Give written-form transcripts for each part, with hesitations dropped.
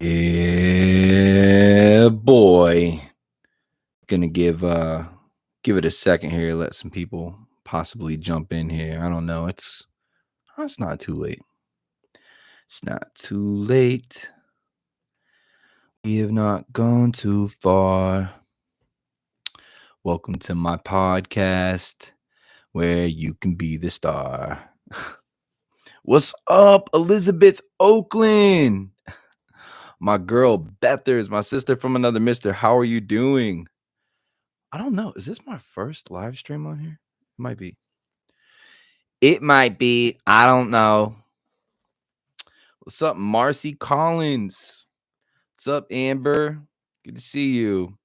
Yeah, boy. Gonna give it a second here, let some people possibly jump in here. I don't know. It's not too late. It's not too late. We have not gone too far. Welcome to my podcast where you can be the star. What's up, Elizabeth Oakland? My girl Bethers, my sister from another mister. How are you doing? I don't know. Is this my first live stream on here? It might be. It might be. I don't know. What's up, Marcy Collins? What's up, Amber? Good to see you.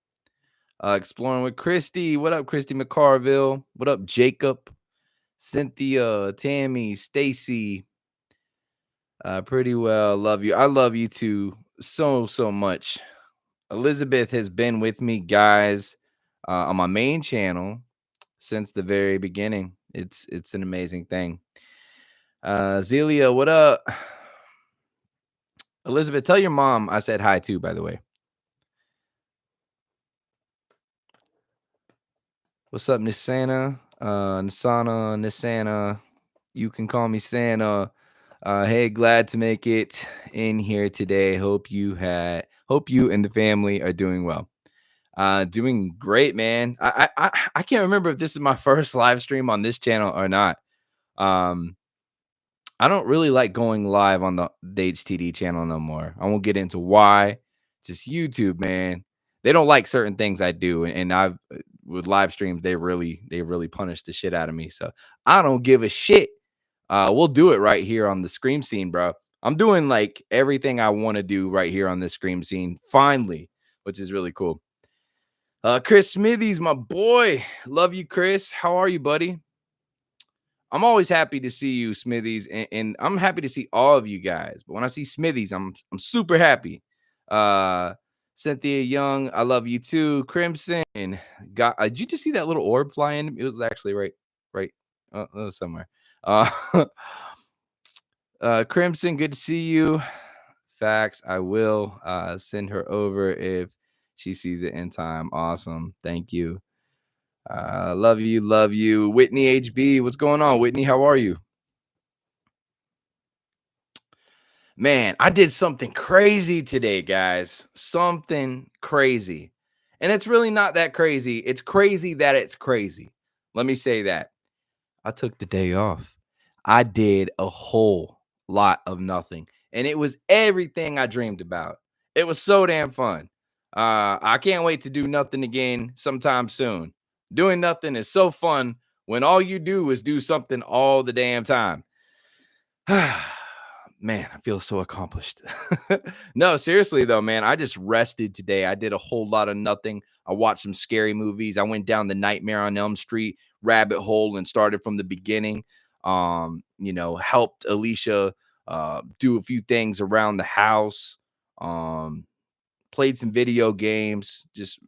Exploring with Christy. What up, Christy McCarville? What up, Jacob? Cynthia, Tammy, Stacy. Pretty well. Love you. I love you too so much. Elizabeth has been with me, guys, on my main channel since the very beginning. It's an amazing thing. Zelia, what up? Elizabeth, tell your mom I said hi too, by the way. What's up, Nisana? Nisana. You can call me Santa. Hey, glad to make it in here today. Hope you and the family are doing well. Doing great, man. I can't remember if this is my first live stream on this channel or not. I don't really like going live on the HTD channel no more. I won't get into why. It's just YouTube, man. They don't like certain things I do, and I've with live streams they really punish the shit out of me. So I don't give a shit. We'll do it right here on the Scream Scene, bro. I'm doing like everything I want to do right here on this Scream Scene, finally, which is really cool. Chris Smithies, my boy. Love you, Chris. How are you, buddy? I'm always happy to see you, Smithies, and I'm happy to see all of you guys. But when I see Smithies, I'm super happy. Uh, Cynthia Young, I love you too. Crimson, did you just see that little orb flying? It was actually right, somewhere. Uh, Crimson, good to see you. Facts, I will send her over if she sees it in time. Awesome, thank you. Love you. Whitney HB, what's going on? Whitney, how are you? Man, I did something crazy today, guys. Something crazy. And it's really not that crazy. It's crazy that it's crazy. Let me say that. I took the day off. I did a whole lot of nothing. And it was everything I dreamed about. It was so damn fun. I can't wait to do nothing again sometime soon. Doing nothing is so fun when all you do is do something all the damn time. Man, I feel so accomplished. No, seriously though, man, I just rested today. I did a whole lot of nothing. I watched some scary movies. I went down the Nightmare on Elm Street rabbit hole and started from the beginning. Helped Alicia do a few things around the house. Played some video games, just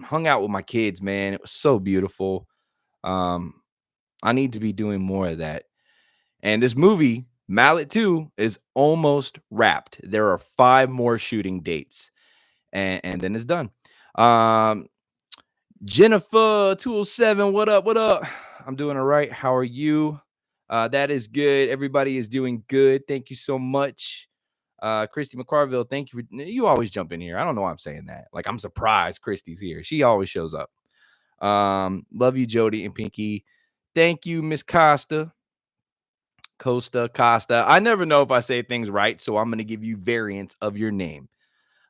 hung out with my kids, man. It was so beautiful. I need to be doing more of that. And this movie, Mallet 2, is almost wrapped. There are 5 more shooting dates, and then it's done. Jennifer 207, what up? What up? I'm doing all right. How are you? That is good. Everybody is doing good. Thank you so much. Christy McCarville, thank you you always jump in here. I don't know why I'm saying that. Like, I'm surprised Christy's here. She always shows up. Love you, Jody and Pinky. Thank you, Miss Costa. Costa. I never know if I say things right, so I'm going to give you variants of your name.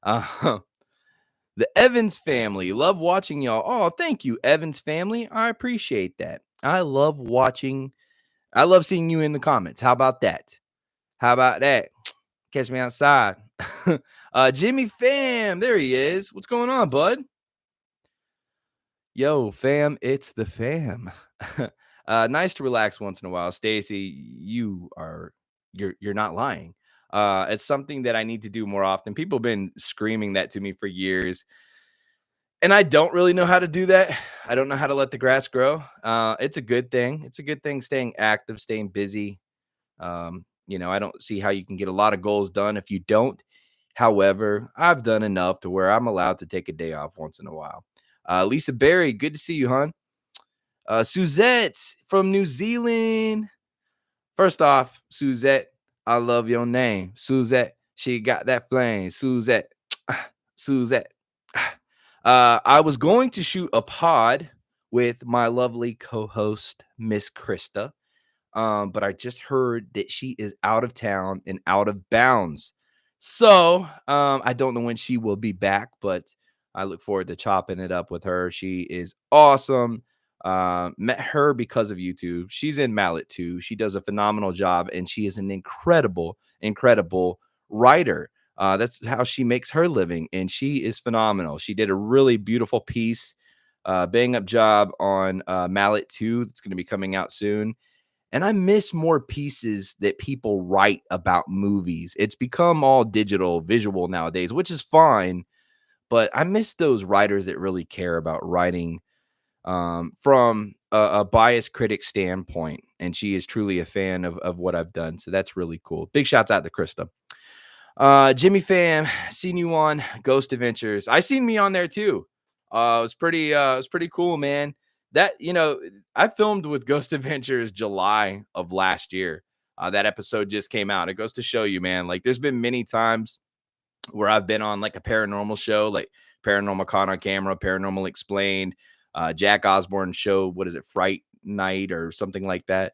The Evans family. Love watching y'all. Oh, thank you, Evans family. I appreciate that. I love seeing you in the comments. How about that? Catch me outside. Jimmy fam. There he is. What's going on, bud? Yo, fam, it's the fam. Nice to relax once in a while. Stacy, you're not lying. It's something that I need to do more often. People have been screaming that to me for years. And I don't really know how to do that. I don't know how to let the grass grow. It's a good thing. It's a good thing staying active, staying busy. I don't see how you can get a lot of goals done if you don't However, I've done enough to where I'm allowed to take a day off once in a while. Lisa Berry, good to see you, hon. Suzette from New Zealand. First off, Suzette, I love your name. Suzette, she got that flame. Suzette, Suzette. I was going to shoot a pod with my lovely co-host, Miss Krista. But I just heard that she is out of town and out of bounds. So I don't know when she will be back, but I look forward to chopping it up with her. She is awesome. Met her because of YouTube. She's in Mallet too. She does a phenomenal job, and she is an incredible writer. That's how she makes her living, and she is phenomenal. She did a really beautiful piece, bang up job on Mallet 2 that's going to be coming out soon. And I miss more pieces that people write about movies. It's become all digital, visual nowadays, which is fine. But I miss those writers that really care about writing from a biased critic standpoint. And she is truly a fan of what I've done. So that's really cool. Big shouts out to Krista. Jimmy Fam, seen you on Ghost Adventures. I seen me on there too. It was pretty cool, man. That, I filmed with Ghost Adventures July of last year. That episode just came out. It goes to show you, man. Like, there's been many times where I've been on like a paranormal show, like Paranormal Caught on Camera, Paranormal Explained, Jack Osborne show. What is it, Fright Night or something like that?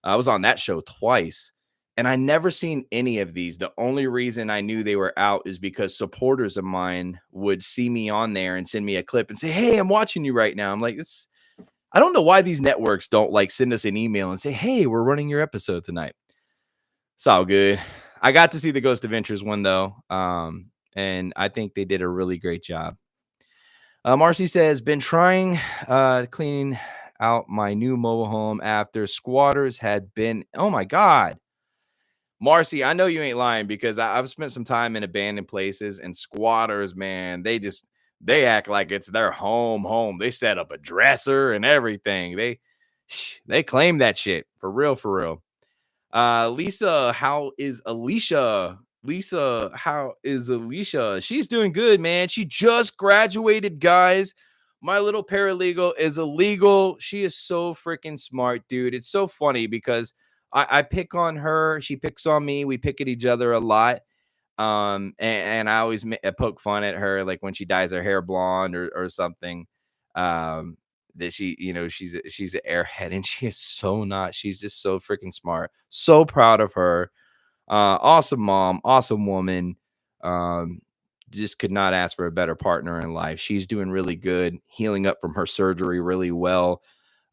I was on that show twice, and I never seen any of these. The only reason I knew they were out is because supporters of mine would see me on there and send me a clip and say, "Hey, I'm watching you right now." I'm like, I don't know why these networks don't like send us an email and say, "Hey, we're running your episode tonight." It's all good. I got to see the Ghost Adventures one though, and I think they did a really great job. Marcy says, been trying cleaning out my new mobile home after squatters had been. Oh my God. Marcy, I know you ain't lying because I've spent some time in abandoned places, and squatters, man, they act like it's their home. They set up a dresser and everything. They claim that shit for real, for real. Lisa, how is Alicia? Lisa, how is Alicia? She's doing good, man. She just graduated, guys. My little paralegal is illegal. She is so freaking smart, dude. It's so funny because I pick on her. She picks on me. We pick at each other a lot. And I always poke fun at her, like when she dyes her hair blonde or something. That she's an airhead, and she is so not. She's just so freaking smart. So proud of her. Awesome mom, awesome woman. Um, just could not ask for a better partner in life. She's doing really good, healing up from her surgery really well.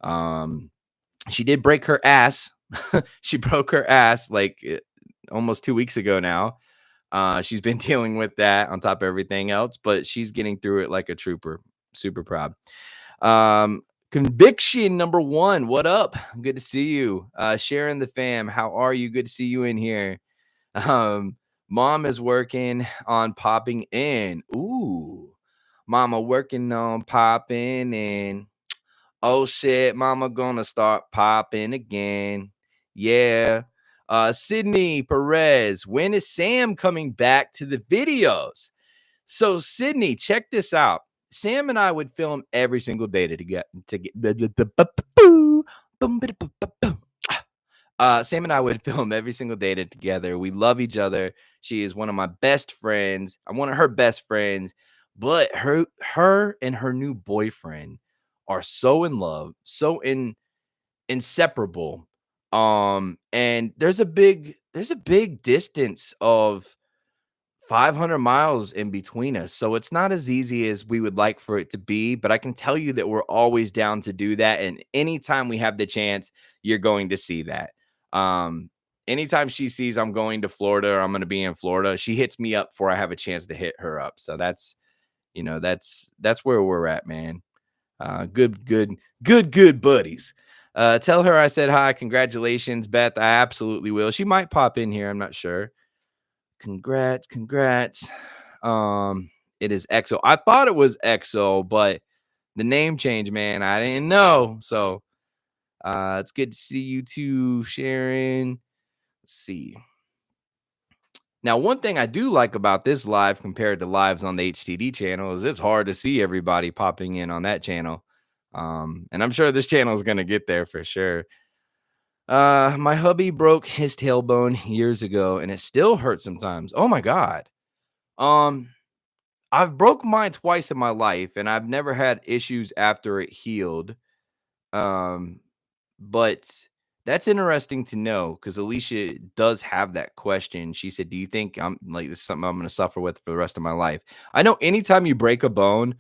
Um, she did break her ass. She broke her ass like almost 2 weeks ago now. She's been dealing with that on top of everything else, but she's getting through it like a trooper. Super proud. Conviction number one. What up? Good to see you. Sharon the fam. How are you? Good to see you in here. Um, Mom is working on popping in. Ooh, mama working on popping in. Oh shit, mama gonna start popping again. Yeah. Sydney Perez, when is Sam coming back to the videos? So Sydney, check this out. Sam and I would film every single day to get Sam and I would film every single day together. We love each other. She is one of my best friends. I'm one of her best friends, but her and her new boyfriend are so in love, inseparable. And there's a big distance of 500 miles in between us. So it's not as easy as we would like for it to be, but I can tell you that we're always down to do that. And anytime we have the chance, you're going to see that. Anytime she sees I'm going to Florida or I'm going to be in Florida, she hits me up before I have a chance to hit her up. So that's where we're at, man. Good buddies. Tell her I said hi. Congratulations, Beth. I absolutely will. She might pop in here. I'm not sure. Congrats. It is EXO. I thought it was EXO, but the name change, man, I didn't know. So it's good to see you too, Sharon. Let's see. Now, one thing I do like about this live compared to lives on the HTD channel is it's hard to see everybody popping in on that channel. And I'm sure this channel is going to get there for sure. My hubby broke his tailbone years ago and it still hurts sometimes. Oh my God. Um, I've broke mine twice in my life and I've never had issues after it healed. Um, but that's interesting to know because Alicia does have that question. She said, "Do you think I'm like this is something I'm going to suffer with for the rest of my life?" I know anytime you break a bone,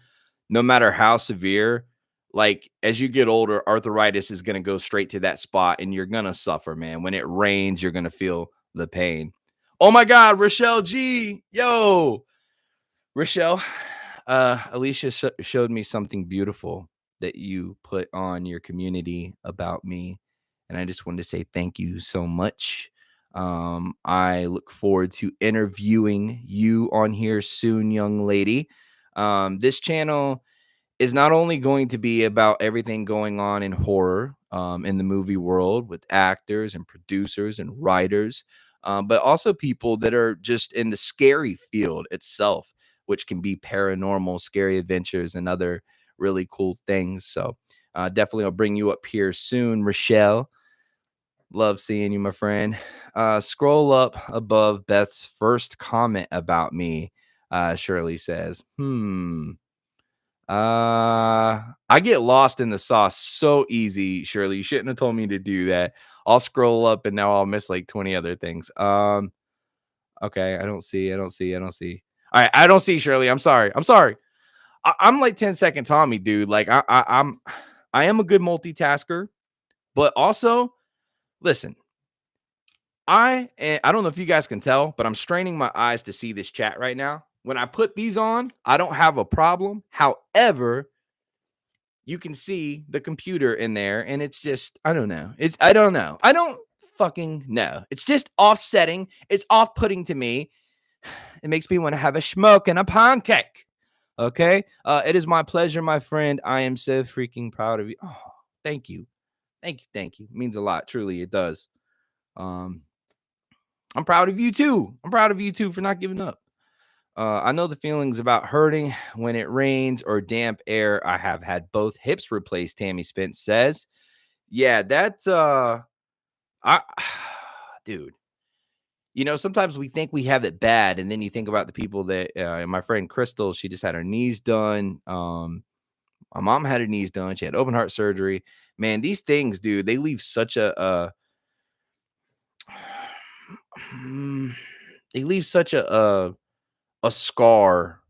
no matter how severe, like as you get older, arthritis is going to go straight to that spot and you're going to suffer, man. When it rains, you're going to feel the pain. Oh my God, Rochelle G. Yo, Rochelle, Alicia showed me something beautiful that you put on your community about me, and I just wanted to say thank you so much. I look forward to interviewing you on here soon, young lady. This channel is not only going to be about everything going on in horror in the movie world with actors and producers and writers, but also people that are just in the scary field itself, which can be paranormal, scary adventures, and other really cool things. So definitely I'll bring you up here soon, Rochelle. Love seeing you, my friend. Scroll up above Beth's first comment about me. Shirley says, I get lost in the sauce so easy, Shirley. You shouldn't have told me to do that. I'll scroll up and now I'll miss like 20 other things. Okay, I don't see. All right, I don't see Shirley. I'm sorry. I'm sorry. I'm like 10-second Tommy, dude. Like I am a good multitasker, but also listen, I don't know if you guys can tell, but I'm straining my eyes to see this chat right now. When I put these on, I don't have a problem. However, you can see the computer in there and it's just I don't know. I don't know. I don't fucking know. It's just offsetting. It's off-putting to me. It makes me want to have a smoke and a pancake. Okay? It is my pleasure, my friend. I am so freaking proud of you. Oh, thank you. Thank you. Thank you. It means a lot. Truly, it does. Um, I'm proud of you too. I'm proud of you too for not giving up. I know the feelings about hurting when it rains or damp air. I have had both hips replaced, Tammy Spence says. Yeah, that's I dude. You know, sometimes we think we have it bad, and then you think about the people that my friend Crystal, she just had her knees done. My mom had her knees done. She had open heart surgery. Man, these things, dude, they leave such they leave such a scar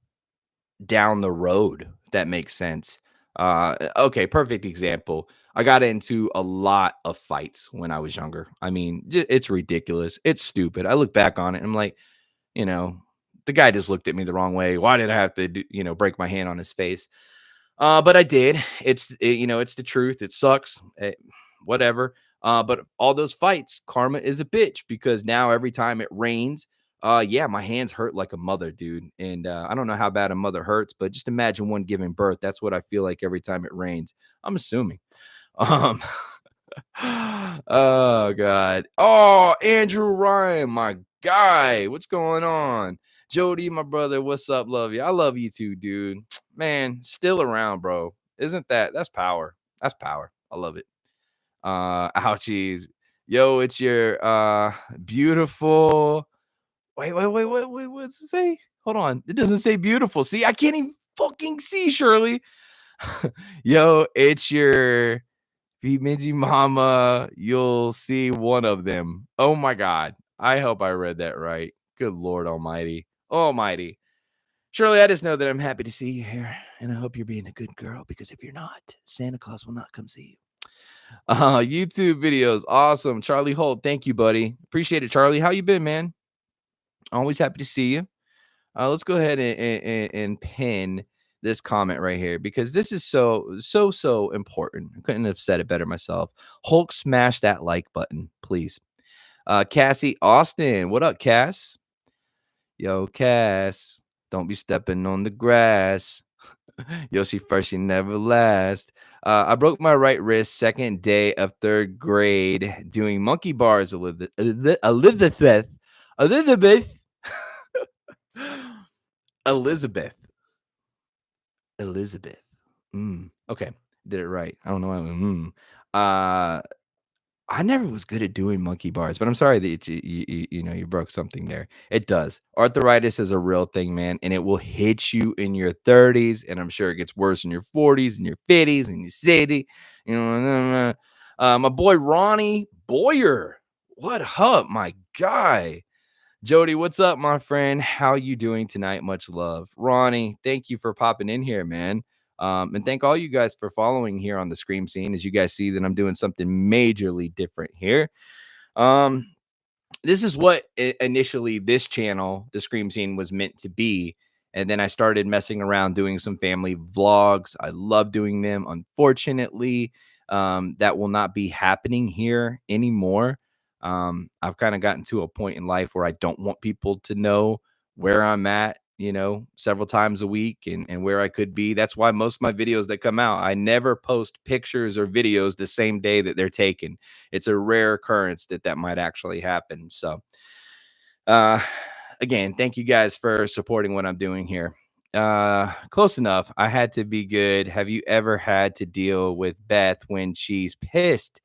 down the road, if that makes sense. Okay, perfect example. I got into a lot of fights when I was younger. I mean, it's ridiculous. It's stupid. I look back on it and I'm like, you know, the guy just looked at me the wrong way. Why did I have to, break my hand on his face? But I did. It's the truth. It sucks. Whatever. But all those fights, karma is a bitch because now every time it rains, yeah, my hands hurt like a mother, dude. And I don't know how bad a mother hurts, but just imagine one giving birth. That's what I feel like every time it rains. I'm assuming. Um, oh God. Oh, Andrew Ryan, my guy. What's going on? Jody, my brother, what's up? Love you. I love you too, dude. Man, still around, bro. Isn't that's power? That's power. I love it. Ouchies. Yo, it's your beautiful. Wait, what's it say? Hold on. It doesn't say beautiful. See, I can't even fucking see, Shirley. Yo, it's your Minji Mama. You'll see one of them. Oh my God. I hope I read that right. Good Lord Almighty. Almighty. Shirley, I just know that I'm happy to see you here. And I hope you're being a good girl because if you're not, Santa Claus will not come see you. YouTube videos. Awesome. Charlie Holt. Thank you, buddy. Appreciate it, Charlie. How you been, man? Always happy to see you. Let's go ahead and pin this comment right here because this is so important. I couldn't have said it better myself. Hulk, smash that like button, please. Cassie Austin, what up, Cass? Yo, Cass, don't be stepping on the grass. Yoshi first, she never last. I broke my right wrist second day of third grade doing monkey bars. Elizabeth. Elizabeth. Elizabeth. Okay, did it right. I don't know why I went, Uh, I never was good at doing monkey bars, but I'm sorry that you broke something there. It does. Arthritis is a real thing, man, and it will hit you in your 30s, and I'm sure it gets worse in your 40s and your 50s and your 60s. You know, my boy Ronnie Boyer. What up, my guy? Jody, what's up, my friend? How you doing tonight? Much love. Ronnie, thank you for popping in here, man. And thank all you guys for following here on the Scream Scene. As you guys see that I'm doing something majorly different here. Um, this is what initially this channel, the Scream Scene, was meant to be. And then I started messing around doing some family vlogs. I love doing them. Unfortunately, that will not be happening here anymore. I've kind of gotten to a point in life where I don't want people to know where I'm at, several times a week and where I could be. That's why most of my videos that come out, I never post pictures or videos the same day that they're taken. It's a rare occurrence that might actually happen. So, uh, again, thank you guys for supporting what I'm doing here. Close enough. I had to be good. Have you ever had to deal with Beth when she's pissed?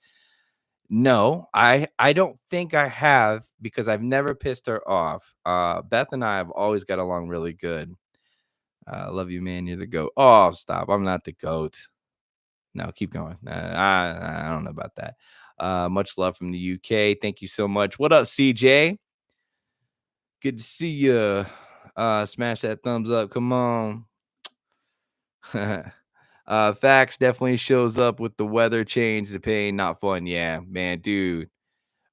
No, I don't think I have because I've never pissed her off. Beth and I have always got along really good. Love you, man. You're the goat. Oh, stop. I'm not the goat. No, keep going. I don't know about that. Much love from the UK. Thank you so much. What up, CJ? Good to see you. Smash that thumbs up. Come on. Facts definitely shows up with the weather change, the pain, not fun. Yeah, man, dude.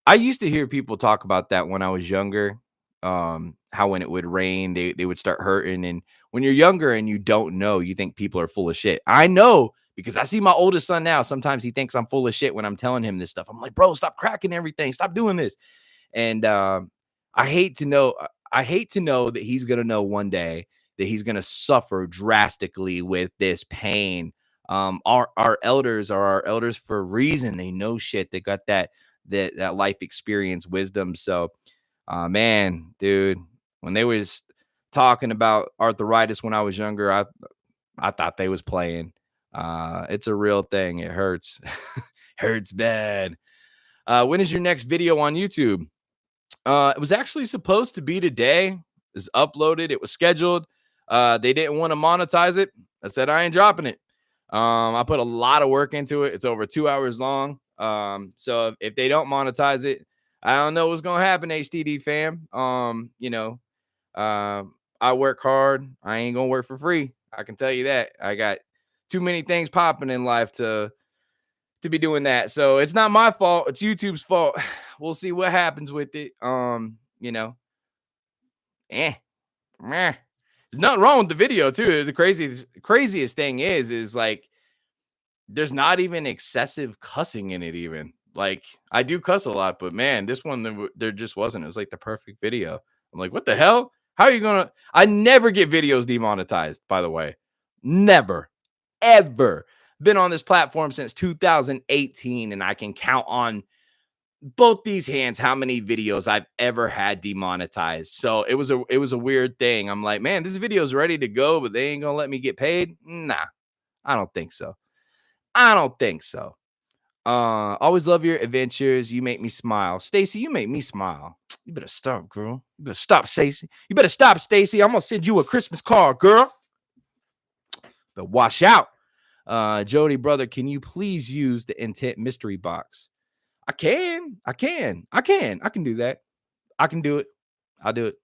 I used to hear people talk about that when I was younger. How when it would rain, they would start hurting. And when you're younger and you don't know, you think people are full of shit. I know because I see my oldest son now. Sometimes he thinks I'm full of shit when I'm telling him this stuff. I'm like, bro, stop cracking everything. Stop doing this. And I hate to know. I hate to know that he's gonna know one day that he's gonna suffer drastically with this pain. Our elders are our elders for a reason. They know shit. They got that life experience wisdom. So, man, dude, when they was talking about arthritis when I was younger, I thought they was playing. It's a real thing. It hurts. Hurts bad. When is your next video on YouTube? It was actually supposed to be today. It was uploaded. It was scheduled. They didn't want to monetize it. I said I ain't dropping it. I put a lot of work into it. It's over 2 hours long. So if they don't monetize it, I don't know what's gonna happen, HTD fam. Uh, I work hard. I ain't gonna work for free. I can tell you that. I got too many things popping in life to be doing that. So it's not my fault. It's YouTube's fault. We'll see what happens with it. Eh, meh. There's nothing wrong with the video too. The craziest thing is like there's not even excessive cussing in it. Even like I do cuss a lot, but man, this one there just wasn't. It was like the perfect video. I'm like, what the hell? How are you gonna? I never get videos demonetized. By the way, never, ever been on this platform since 2018, and I can count on both these hands how many videos I've ever had demonetized. So it was a weird thing. I'm like, man, this video's ready to go, but they ain't gonna let me get paid. Nah, I don't think so. I don't think so. Always love your adventures. You make me smile. Stacy, you make me smile. You better stop, girl. You better stop, Stacy. You better stop, Stacy. I'm gonna send you a Christmas card, girl. But watch out. Jody, brother, can you please use the intent mystery box? I can do that. I can do it. I'll do it.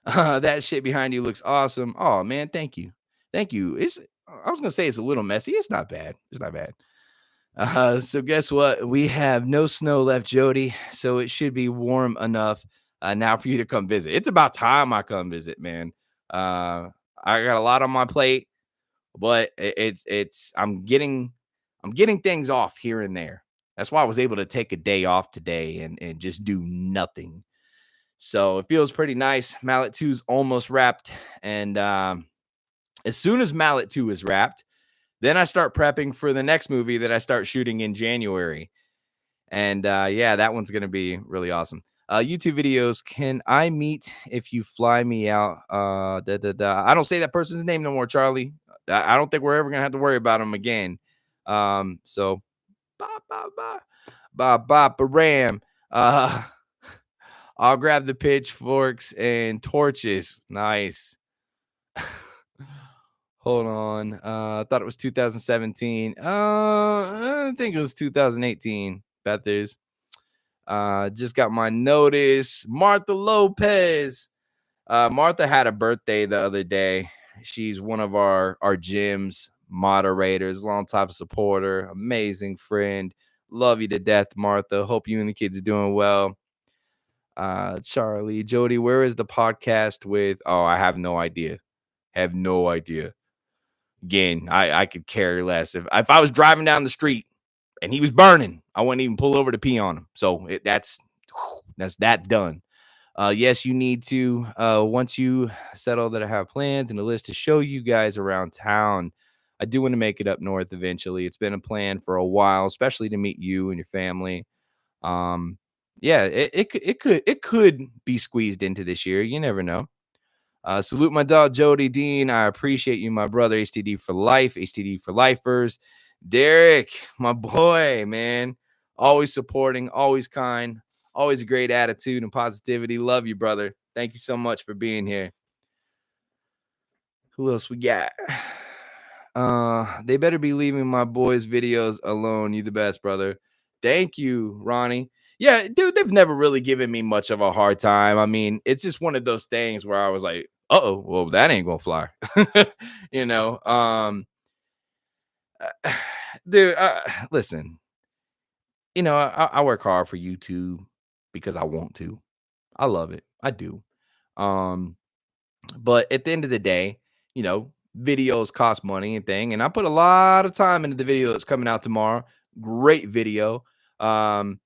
That shit behind you looks awesome. Oh man, thank you. Thank you. I was gonna say it's a little messy. It's not bad. It's not bad. So guess what? We have no snow left, Jody. So it should be warm enough now for you to come visit. It's about time I come visit, man. I got a lot on my plate, but it's I'm getting things off here and there. That's why I was able to take a day off today and just do nothing. So it feels pretty nice. Mallet 2 is almost wrapped. And as soon as Mallet 2 is wrapped, then I start prepping for the next movie that I start shooting in January. And yeah, that one's going to be really awesome. YouTube videos. Can I meet if you fly me out? I don't say that person's name no more, Charlie. I don't think we're ever gonna have to worry about him again. So ba ba ba ram. Uh, I'll grab the pitchforks and torches. Nice. Hold on. I thought it was 2017. I think it was 2018. Bethers. Just got my notice. Martha Lopez. Martha had a birthday the other day. She's one of our gym's moderators, long time supporter, amazing friend. Love you to death, Martha. Hope you and the kids are doing well. Charlie, Jody, where is the podcast with? Oh, I have no idea. Have no idea. Again, I could care less. If I was driving down the street and he was burning, I wouldn't even pull over to pee on him. So that's that done. Yes, you need to, once you settle that I have plans and a list to show you guys around town. I do want to make it up north eventually. It's been a plan for a while, especially to meet you and your family. Um, yeah, it could be squeezed into this year. You never know. Salute my dog Jody Dean. I appreciate you, my brother. HTD for life. HTD for lifers. Derek, my boy, man. Always supporting, always kind, always a great attitude and positivity. Love you, brother. Thank you so much for being here. Who else we got? They better be leaving my boys' videos alone. You the best, brother. Thank you, Ronnie. Yeah, dude, they've never really given me much of a hard time. I mean, it's just one of those things where I was like, oh, well, that ain't gonna fly. you know, dude, listen, I work hard for YouTube because I want to. I love it. I do. Um, but at the end of the day, videos cost money and thing, and I put a lot of time into the video that's coming out tomorrow. Great video. Um,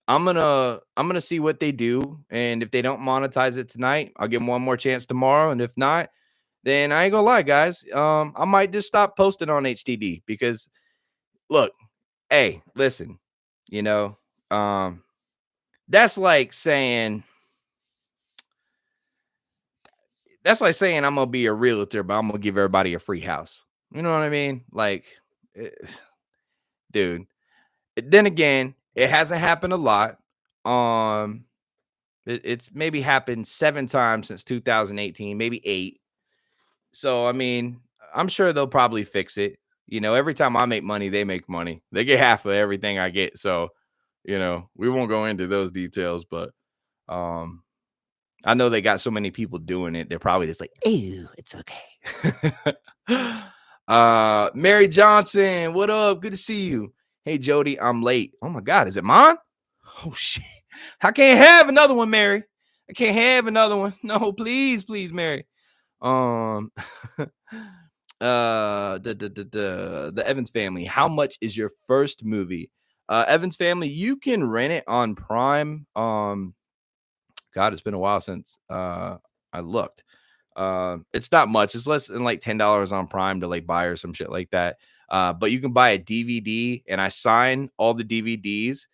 I'm gonna see what they do, and if they don't monetize it tonight, I'll give them one more chance tomorrow. And if not, then I ain't gonna lie, guys. I might just stop posting on HTD because look, hey, listen, you know, um, that's like saying I'm gonna be a realtor, but I'm gonna give everybody a free house. You know what I mean? Like, eh, dude. Then again, it hasn't happened a lot. Um, it's maybe happened 7 times since 2018, maybe 8. So I mean, I'm sure they'll probably fix it. Every time I make money, they make money. They get half of everything I get. So, we won't go into those details, but um I know they got so many people doing it. They're probably just like, "Ew, it's okay." Mary Johnson, what up? Good to see you. Hey, Jody, I'm late. Oh my God, is it mine? Oh shit. I can't have another one, Mary. I can't have another one. No, please, please, Mary. Um the Evans Family. How much is your first movie? Evans Family, you can rent it on Prime. God, it's been a while since I looked. It's not much. It's less than like $10 on Prime to like buy or some shit like that. But you can buy a DVD, and I sign all the DVDs.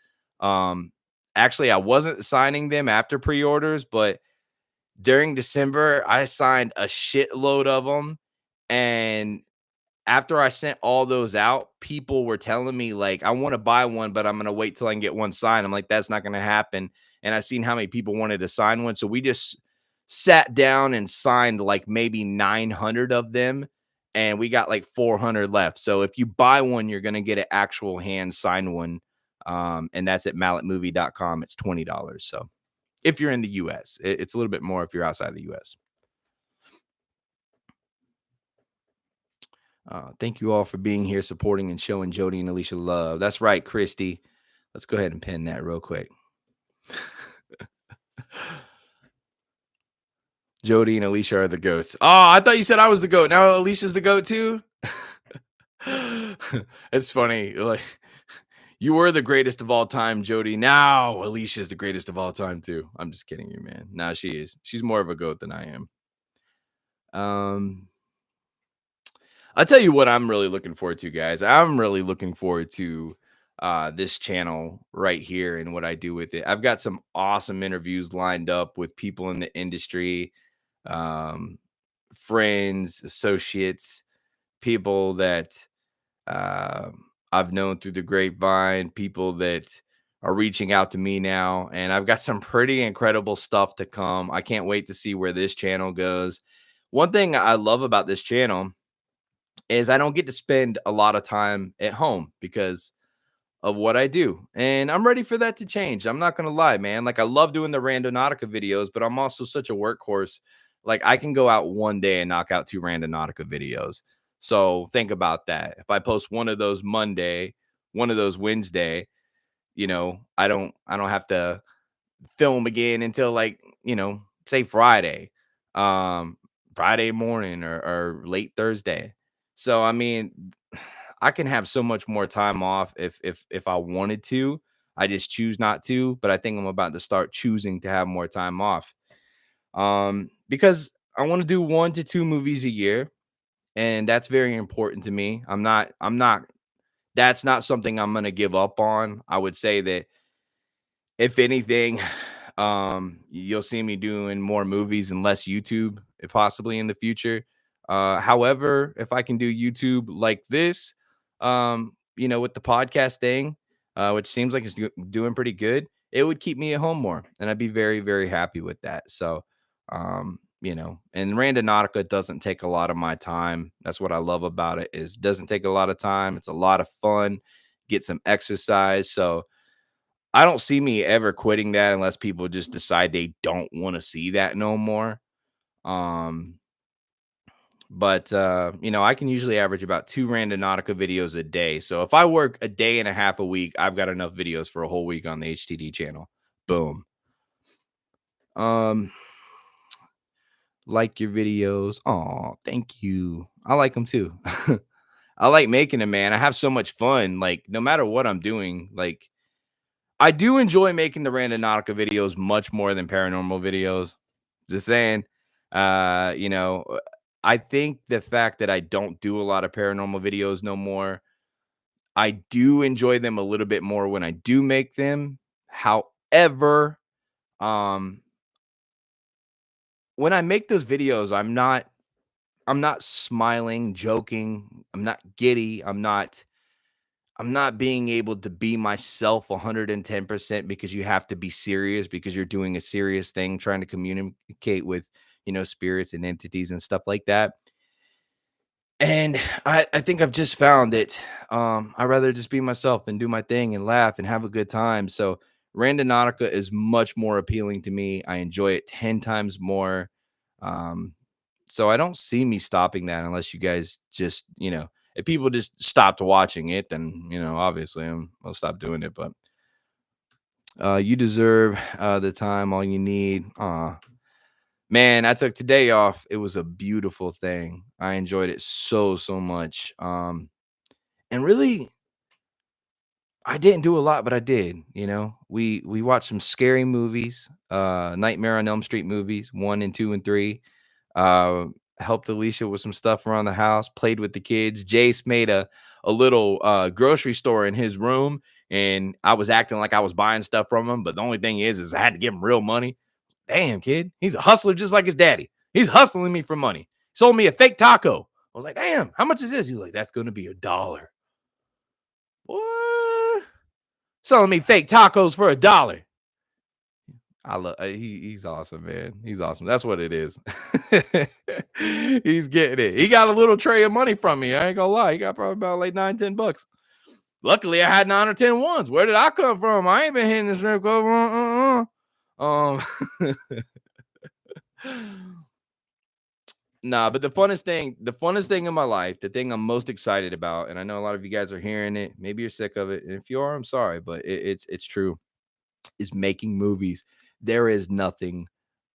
Actually, I wasn't signing them after pre-orders, but during December, I signed a shitload of them, and after I sent all those out, people were telling me, like, "I wanna buy one, but I'm gonna wait till I can get one signed." I'm like, "That's not gonna happen." And I seen how many people wanted to sign one, so we just sat down and signed, like, maybe 900 of them, and we got, like, 400 left. So if you buy one, you're gonna get an actual hand-signed one, and that's at malletmovie.com. It's $20, so if you're in the US. It's a little bit more if you're outside the US. Thank you all for being here, supporting and showing Jody and Alicia love. That's right, Christy. Let's go ahead and pin that real quick. Jody and Alicia are the goats. Oh, I thought you said I was the goat. Now Alicia's the goat too. It's funny. Like, you were the greatest of all time, Jody. Now Alicia's the greatest of all time too. I'm just kidding you, man. Now she is. She's more of a goat than I am. I'll tell you what I'm really looking forward to, guys. I'm really looking forward to this channel right here and what I do with it. I've got some awesome interviews lined up with people in the industry, um, friends, associates, people that I've known through the grapevine, people that are reaching out to me now, and I've got some pretty incredible stuff to come. I can't wait to see where this channel goes. One thing I love about this channel is I don't get to spend a lot of time at home because of what I do. And I'm ready for that to change. I'm not gonna lie, man. Like I love doing the Randonautica videos, but I'm also such a workhorse. Like I can go out one day and knock out 2 Randonautica videos. So think about that. If I post one of those Monday, one of those Wednesday, I don't have to film again until like, say Friday, um, Friday morning or late Thursday. So I mean, I can have so much more time off if I wanted to. I just choose not to, but I think I'm about to start choosing to have more time off. Because I want to do 1 to 2 movies a year, and that's very important to me. I'm not that's not something I'm going to give up on. I would say that if anything, you'll see me doing more movies and less YouTube, possibly in the future. However, if I can do YouTube like this, with the podcast thing, which seems like it's doing pretty good, it would keep me at home more, and I'd be very, very happy with that. So, and Randonautica doesn't take a lot of my time. That's what I love about it. Is doesn't take a lot of time. It's a lot of fun. Get some exercise. So I don't see me ever quitting that unless people just decide they don't want to see that no more. Um, but I can usually average about 2 Randonautica videos a day. So if I work a day and a half a week, I've got enough videos for a whole week on the HTD channel. Boom. Um, like your videos. Oh, thank you. I like them too. I like making them, man. I have so much fun. Like no matter what I'm doing, like I do enjoy making the Randonautica videos much more than paranormal videos. Just saying. I think the fact that I don't do a lot of paranormal videos no more, I do enjoy them a little bit more when I do make them. However, um, when I make those videos, I'm not smiling, joking, I'm not giddy, I'm not being able to be myself 110% because you have to be serious because you're doing a serious thing, trying to communicate with, spirits and entities and stuff like that. And I think I've just found that I'd rather just be myself and do my thing and laugh and have a good time. So Randonautica is much more appealing to me. I enjoy it 10 times more. Um, so I don't see me stopping that unless you guys just, if people just stopped watching it, then, obviously I'll stop doing it. But you deserve the time, all you need. Man, I took today off. It was a beautiful thing. I enjoyed it so, so much. And really, I didn't do a lot, but I did. We watched some scary movies, Nightmare on Elm Street movies, 1 and 2 and 3. Uh, Helped Alicia with some stuff around the house, played with the kids. Jace made a little grocery store in his room, and I was acting like I was buying stuff from him. But the only thing is I had to give him real money. Damn, kid, he's a hustler just like his daddy. He's hustling me for money. Sold me a fake taco. I was like, damn, how much is this? He was like, that's gonna be $1. What? Selling me fake tacos for $1. I love he's awesome, man. He's awesome. That's what it is. He's getting it. He got a little tray of money from me. I ain't gonna lie. He got probably about like 9, $10. Luckily, I had 9 or 10 ones. Where did I come from? I ain't been hitting this strip club. Um, nah, but the funnest thing in my life, the thing I'm most excited about, and I know a lot of you guys are hearing it. Maybe you're sick of it, and if you are, I'm sorry, but it's true. Is making movies. There is nothing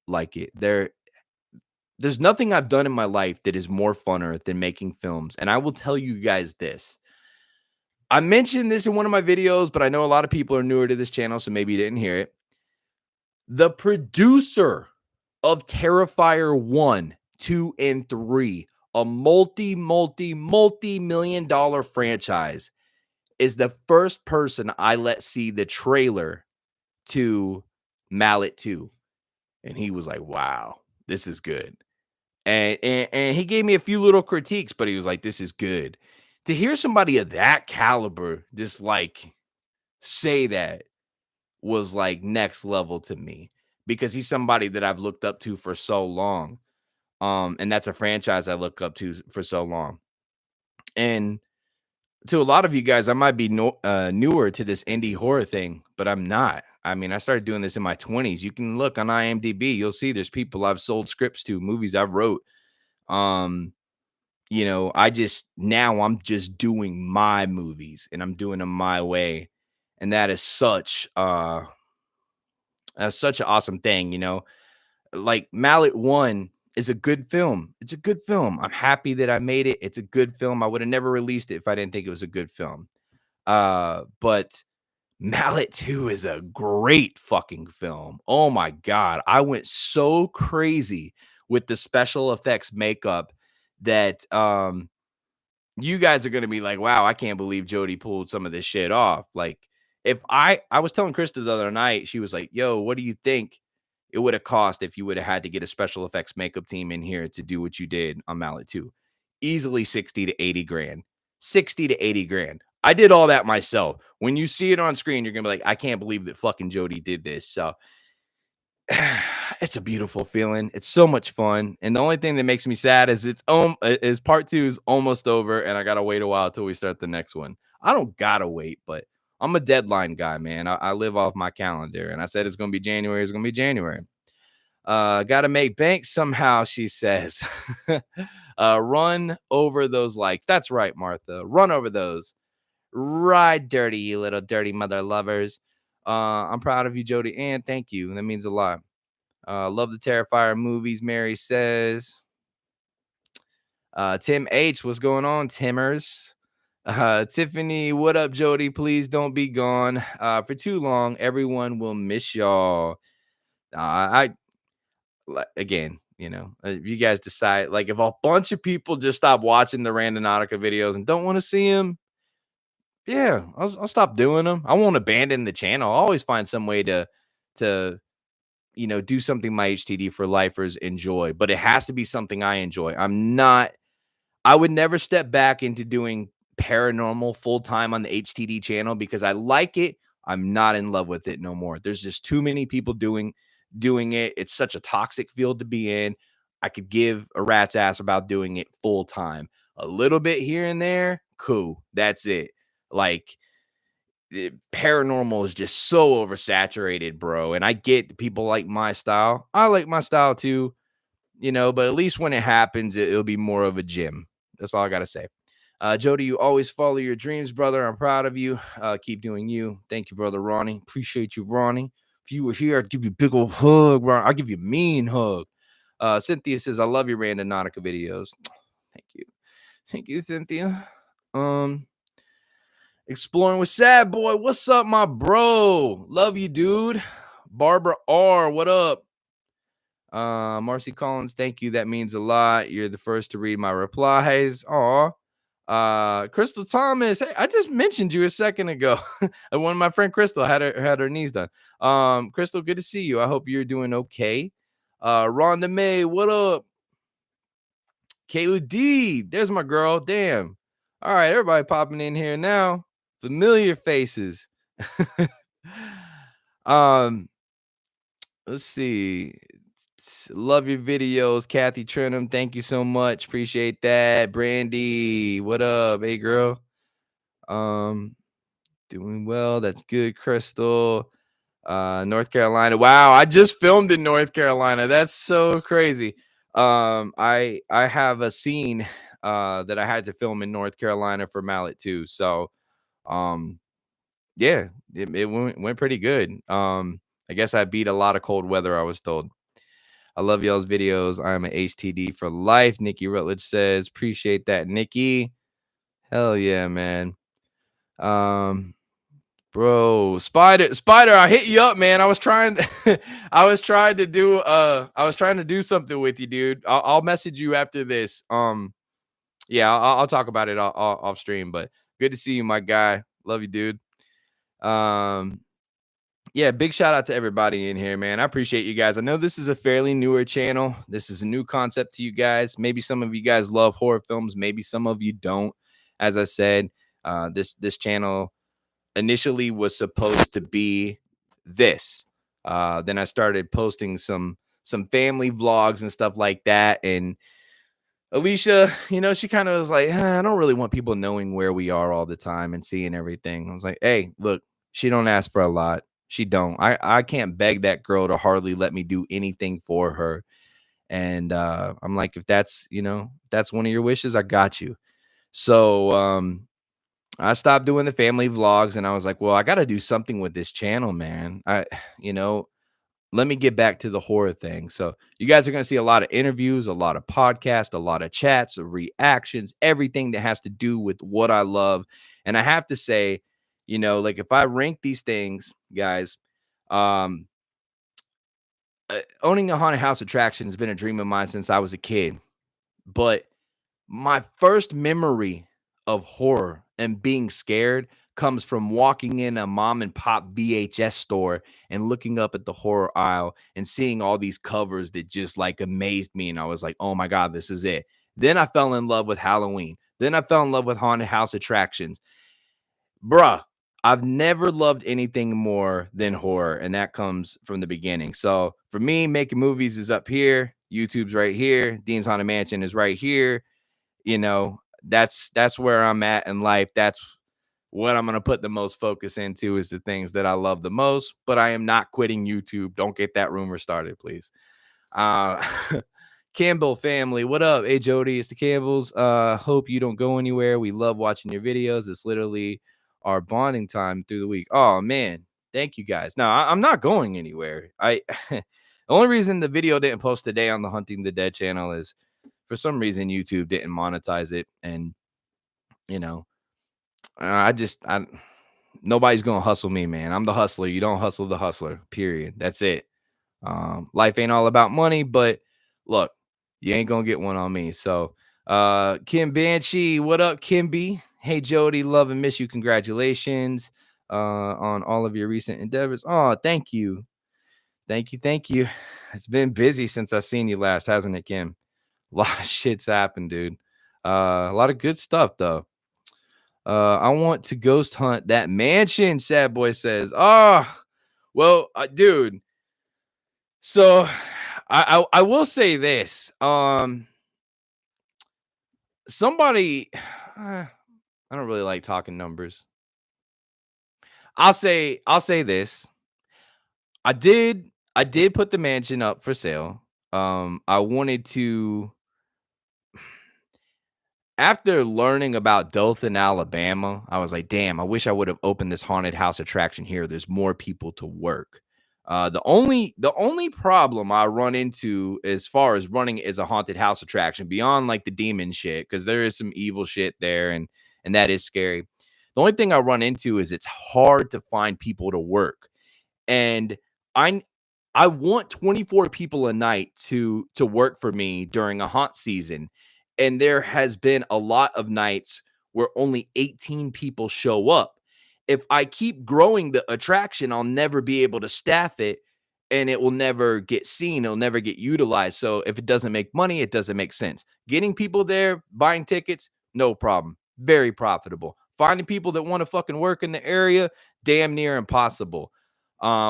like it. There's nothing I've done in my life that is more funner than making films. And I will tell you guys this. I mentioned this in one of my videos, but I know a lot of people are newer to this channel, so maybe you didn't hear it. The producer of Terrifier 1, 2, and 3, a multi-million-dollar franchise, is the first person I let see the trailer to Mallet 2. And he was like, wow, this is good. And he gave me a few little critiques, but he was like, this is good. To hear somebody of that caliber just like say that was like next level to me because he's somebody that I've looked up to for so long. And that's a franchise I look up to for so long. And to a lot of you guys, I might be newer to this indie horror thing, but I'm not. I mean, I started doing this in my 20s. You can look on IMDb. You'll see there's people I've sold scripts to, movies I've wrote. Um, I'm just doing my movies and I'm doing them my way. And that's such an awesome thing. Like Mallet 1 is a good film. It's a good film. I'm happy that I made it. It's a good film. I would have never released it if I didn't think it was a good film. But Mallet 2 is a great fucking film. Oh my god, I went so crazy with the special effects makeup that you guys are going to be like, wow, I can't believe Jody pulled some of this shit off. Like, if I was telling Krista the other night, she was like, yo, what do you think it would have cost if you would have had to get a special effects makeup team in here to do what you did on Mallet 2? Easily 60 to 80 grand. 60 to 80 grand. I did all that myself. When you see it on screen, you're going to be like, I can't believe that fucking Jody did this. So it's a beautiful feeling. It's so much fun. And the only thing that makes me sad is is part 2 is almost over and I gotta wait a while till we start the next one. I don't gotta wait, but I'm a deadline guy, man. I live off my calendar and I said it's gonna be January, it's gonna be January. Gotta make bank somehow, she says. Run over those likes. That's right, Martha. Run over those. Ride dirty, you little dirty mother lovers. I'm proud of you, Jody, and thank you. That means a lot. Love the Terrifier movies, Mary says. Tim H, what's going on, Timmers? Tiffany, what up, Jody? Please don't be gone for too long. Everyone will miss y'all. Again, if you guys decide, like, if a bunch of people just stop watching the Randonautica videos and don't want to see them, yeah, I'll stop doing them. I won't abandon the channel. I'll always find some way to do something my HTD for lifers enjoy, but it has to be something I enjoy. I would never step back into doing paranormal full time on the HTD channel because I like it. I'm not in love with it no more. There's just too many people doing it. It's such a toxic field to be in. I could give a rat's ass about doing it full time. A little bit here and there, cool. That's it. Like, paranormal is just so oversaturated, bro. And I get people like my style. I like my style too, but at least when it happens, it'll be more of a gym. That's all I got to say. Jody, you always follow your dreams, brother. I'm proud of you. Keep doing you. Thank you, brother Ronnie. Appreciate you, Ronnie. If you were here, I'd give you a big old hug, Ron. I'll give you a mean hug. Cynthia says, I love your Randonautica videos. Thank you. Thank you, Cynthia. Exploring with Sad Boy. What's up, my bro? Love you, dude. Barbara R. What up? Marcy Collins, thank you. That means a lot. You're the first to read my replies. Aw. Crystal Thomas. Hey, I just mentioned you a second ago. One of my friend Crystal had her knees done. Crystal, good to see you. I hope you're doing okay. Rhonda May, what up? Kayla D, there's my girl. Damn. All right, everybody popping in here now. Familiar faces. Let's see. Love your videos, Kathy Trenum. Thank you so much. Appreciate that. Brandy, what up? Hey, girl. Doing well. That's good, Crystal. North Carolina. Wow, I just filmed in North Carolina. That's so crazy. I have a scene that I had to film in North Carolina for Mallet too. So yeah, it went pretty good. I guess I beat a lot of cold weather, I was told. I love y'all's videos. I'm an HTD for life. Nikki Rutledge says, appreciate that, Nikki. Hell yeah, man. Bro, Spider, I hit you up, man. I was trying to do something with you, dude. I'll message you after this. Yeah, I'll talk about it off stream, but good to see you, my guy. Love you, dude. Um, yeah, big shout out to everybody in here, man. I appreciate you guys. I know this is a fairly newer channel. This is a new concept to you guys. Maybe some of you guys love horror films. Maybe some of you don't. As I said, this channel initially was supposed to be this. Then I started posting some family vlogs and stuff like that. And Alicia, she kind of was like, I don't really want people knowing where we are all the time and seeing everything. I was like, hey, look, she don't ask for a lot. She don't. I can't beg that girl to hardly let me do anything for her. And I'm like, if that's one of your wishes, I got you. So I stopped doing the family vlogs and I was like, well, I got to do something with this channel, man. You know, let me get back to the horror thing. So you guys are going to see a lot of interviews, a lot of podcasts, a lot of chats, reactions, everything that has to do with what I love. And I have to say, like if I rank these things, guys, um, owning a haunted house attraction has been a dream of mine since I was a kid. But my first memory of horror and being scared comes from walking in a mom and pop VHS store and looking up at the horror aisle and seeing all these covers that just like amazed me. And I was like, oh my God, this is it. Then I fell in love with Halloween. Then I fell in love with haunted house attractions. Bruh, I've never loved anything more than horror. And that comes from the beginning. So for me, making movies is up here. YouTube's right here. Dean's Haunted Mansion is right here. That's where I'm at in life. That's what I'm going to put the most focus into is the things that I love the most, but I am not quitting YouTube. Don't get that rumor started, please. uh Campbell family, what up? Hey Jody, it's the Campbells. Hope you don't go anywhere. We love watching your videos. It's literally our bonding time through the week. Oh man, thank you guys. No, I'm not going anywhere. I the only reason the video didn't post today on the Hunting the Dead channel is for some reason YouTube didn't monetize it. And you know I nobody's gonna hustle me, man. I'm the hustler. You don't hustle the hustler, period. That's it. Life ain't all about money, but look, you ain't gonna get one on me. So Kim Banshee, what up, Kimby? Hey Jody, love and miss you. Congratulations on all of your recent endeavors. Oh, thank you. Thank you. It's been busy since I seen you last, hasn't it, Kim? A lot of shit's happened, dude. A lot of good stuff though. I want to ghost hunt that mansion, Sad Boy says. Oh, well, dude. So I will say this. Somebody I don't really like talking numbers. I'll say this. I did put the mansion up for sale. I wanted to After learning about Dothan, Alabama, I was like, damn, I wish I would have opened this haunted house attraction here. There's more people to work. The only problem I run into as far as running as a haunted house attraction, beyond like the demon shit, because there is some evil shit there, and that is scary. The only thing I run into is it's hard to find people to work. And I I want 24 people a night to work for me during a haunt season. And there has been a lot of nights where only 18 people show up. If I keep growing the attraction, I'll never be able to staff it and it will never get seen. It'll never get utilized. So if it doesn't make money, it doesn't make sense. Getting people there, buying tickets, no problem. Very profitable. Finding people that want to fucking work in the area, damn near impossible.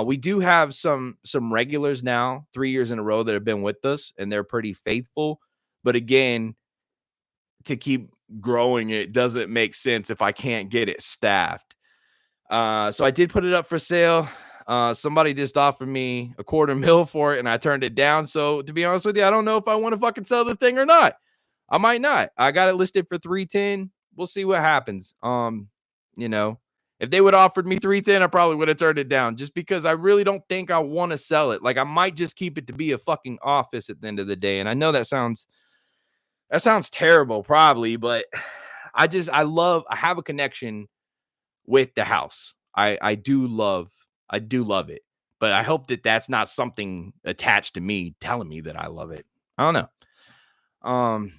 We do have some regulars now, 3 years in a row that have been with us, and they're pretty faithful. But again, to keep growing it doesn't make sense if I can't get it staffed. So I did put it up for sale. Somebody just offered me a quarter mil for it, and I turned it down. So to be honest with you, I don't know if I want to fucking sell the thing or not. I might not. I got it listed for 310. We'll see what happens. You know, if they would have offered me 310, I probably would have turned it down just because I really don't think I want to sell it. Like I might just keep it to be a fucking office at the end of the day. And I know that sounds terrible, probably, but I have a connection with the house. I do love it, but I hope that that's not something attached to me telling me that I love it. I don't know. Um,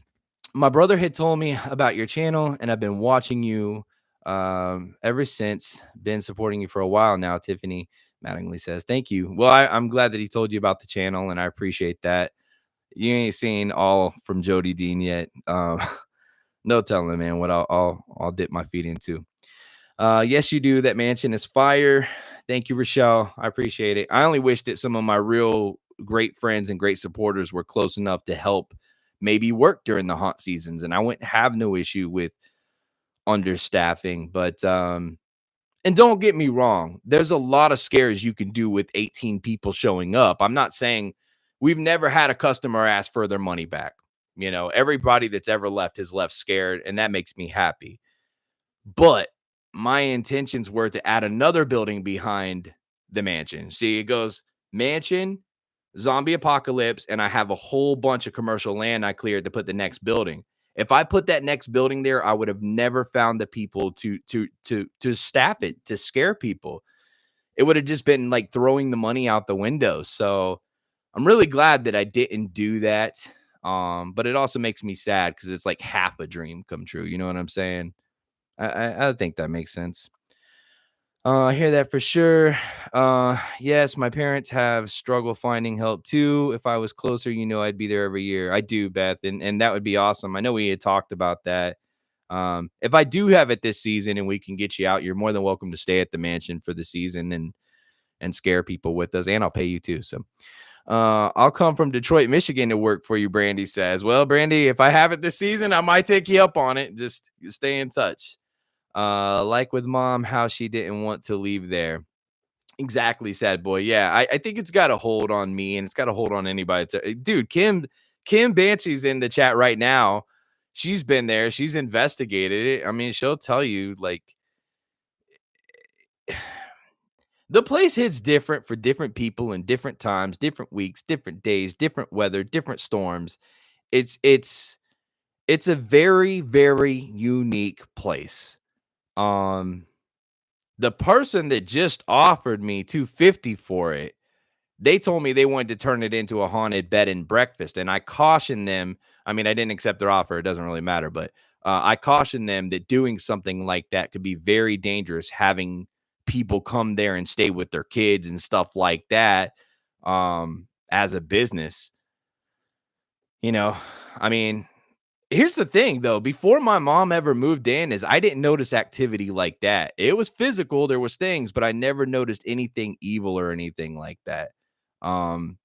my brother had told me about your channel, and I've been watching you Ever since, been supporting you for a while now, Tiffany Mattingly says. Thank you. Well, I'm glad that he told you about the channel, and I appreciate that. You ain't seen all from Jody Dean yet. No telling, man, what I'll dip my feet into. Yes, you do. That mansion is fire. Thank you, Rochelle. I appreciate it. I only wish that some of my real great friends and great supporters were close enough to help maybe work during the haunt seasons, and I wouldn't have no issue with understaffing. But and don't get me wrong, there's a lot of scares you can do with 18 people showing up. I'm not saying we've never had a customer ask for their money back. You know, everybody that's ever left has left scared, and that makes me happy. But my intentions were to add another building behind the mansion. See, it goes mansion, zombie apocalypse, and I have a whole bunch of commercial land I cleared to put the next building. If I put that next building there, I would have never found the people to staff it, to scare people. It would have just been like throwing the money out the window. So I'm really glad that I didn't do that. But it also makes me sad because it's like half a dream come true. You know what I'm saying? I think that makes sense. I hear that for sure. Yes, my parents have struggle finding help too. If I was closer, I'd be there every year. I do, Beth, and that would be awesome. I know we had talked about that. If I do have it this season and we can get you out, you're more than welcome to stay at the mansion for the season and scare people with us, and I'll pay you too. So, I'll come from Detroit, Michigan to work for you, Brandy says. Well, Brandy, if I have it this season, I might take you up on it. Just stay in touch. Like with mom, how she didn't want to leave there. Exactly, sad boy. Yeah, I think it's got a hold on me, and it's got a hold on anybody. Dude, Kim Banshee's in the chat right now. She's been there. She's investigated it. I mean, she'll tell you like the place hits different for different people in different times, different weeks, different days, different weather, different storms. It's it's a very very unique place. Um the person that just offered me 250 for it, they told me they wanted to turn it into a haunted bed and breakfast, and I cautioned them. I mean, I didn't accept their offer. It doesn't really matter, but I cautioned them that doing something like that could be very dangerous, having people come there and stay with their kids and stuff like that, as a business. You know, I mean, here's the thing though, before my mom ever moved in, is I didn't notice activity like that. It was physical, there was things, but I never noticed anything evil or anything like that. Um,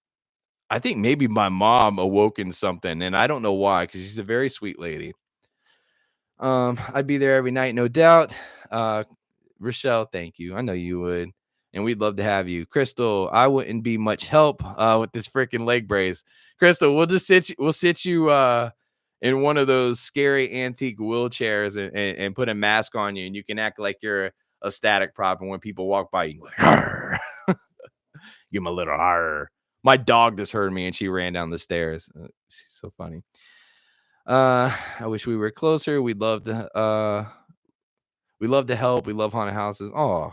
I think maybe my mom awoken something, and I don't know why, because she's a very sweet lady. I'd be there every night, no doubt. Uh, Rochelle, thank you. I know you would, and we'd love to have you. Crystal, I wouldn't be much help with this freaking leg brace. Crystal, we'll sit you in one of those scary antique wheelchairs and put a mask on you, and you can act like you're a static prop, and when people walk by, you can go like, "Arr." Give them a little "Arr." My dog just heard me, and she ran down the stairs. She's so funny. I wish we were closer. We love to help. We love haunted houses. Oh,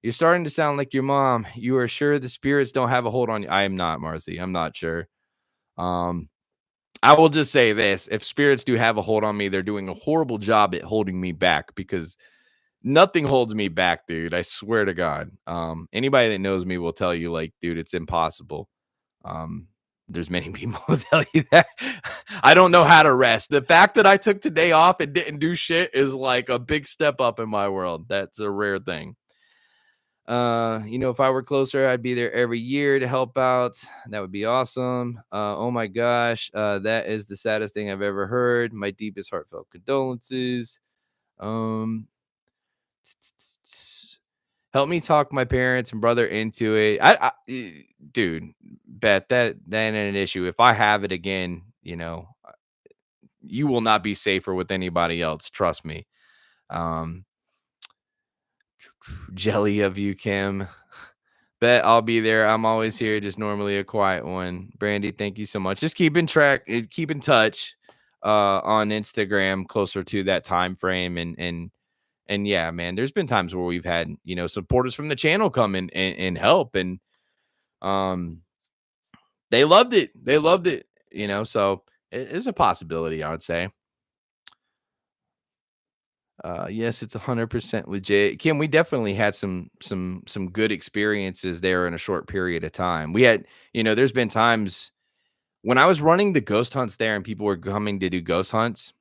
you're starting to sound like your mom. You are sure the spirits don't have a hold on you? I am not, Marcy. I'm not sure. Um, I will just say this: if spirits do have a hold on me, they're doing a horrible job at holding me back, because nothing holds me back, dude. I swear to God. Anybody that knows me will tell you, like, dude, it's impossible. Um, there's many people who tell you that. I don't know how to rest. The fact that I took today off and didn't do shit is like a big step up in my world. That's a rare thing. If I were closer, I'd be there every year to help out. That would be awesome. Oh my gosh, that is the saddest thing I've ever heard. My deepest heartfelt condolences. Um, Help me talk my parents and brother into it. Dude, bet that ain't an issue. If I have it again, you will not be safer with anybody else. Trust me. Um, Jelly of you, Kim. Bet I'll be there. I'm always here, just normally a quiet one. Brandy, thank you so much. Just keep in touch on Instagram closer to that time frame. And yeah, man, there's been times where we've had, supporters from the channel come and help. And um they loved it. They loved it, so it is a possibility, I would say. Yes, it's 100% legit. Kim, we definitely had some good experiences there in a short period of time. We had, there's been times when I was running the ghost hunts there and people were coming to do ghost hunts,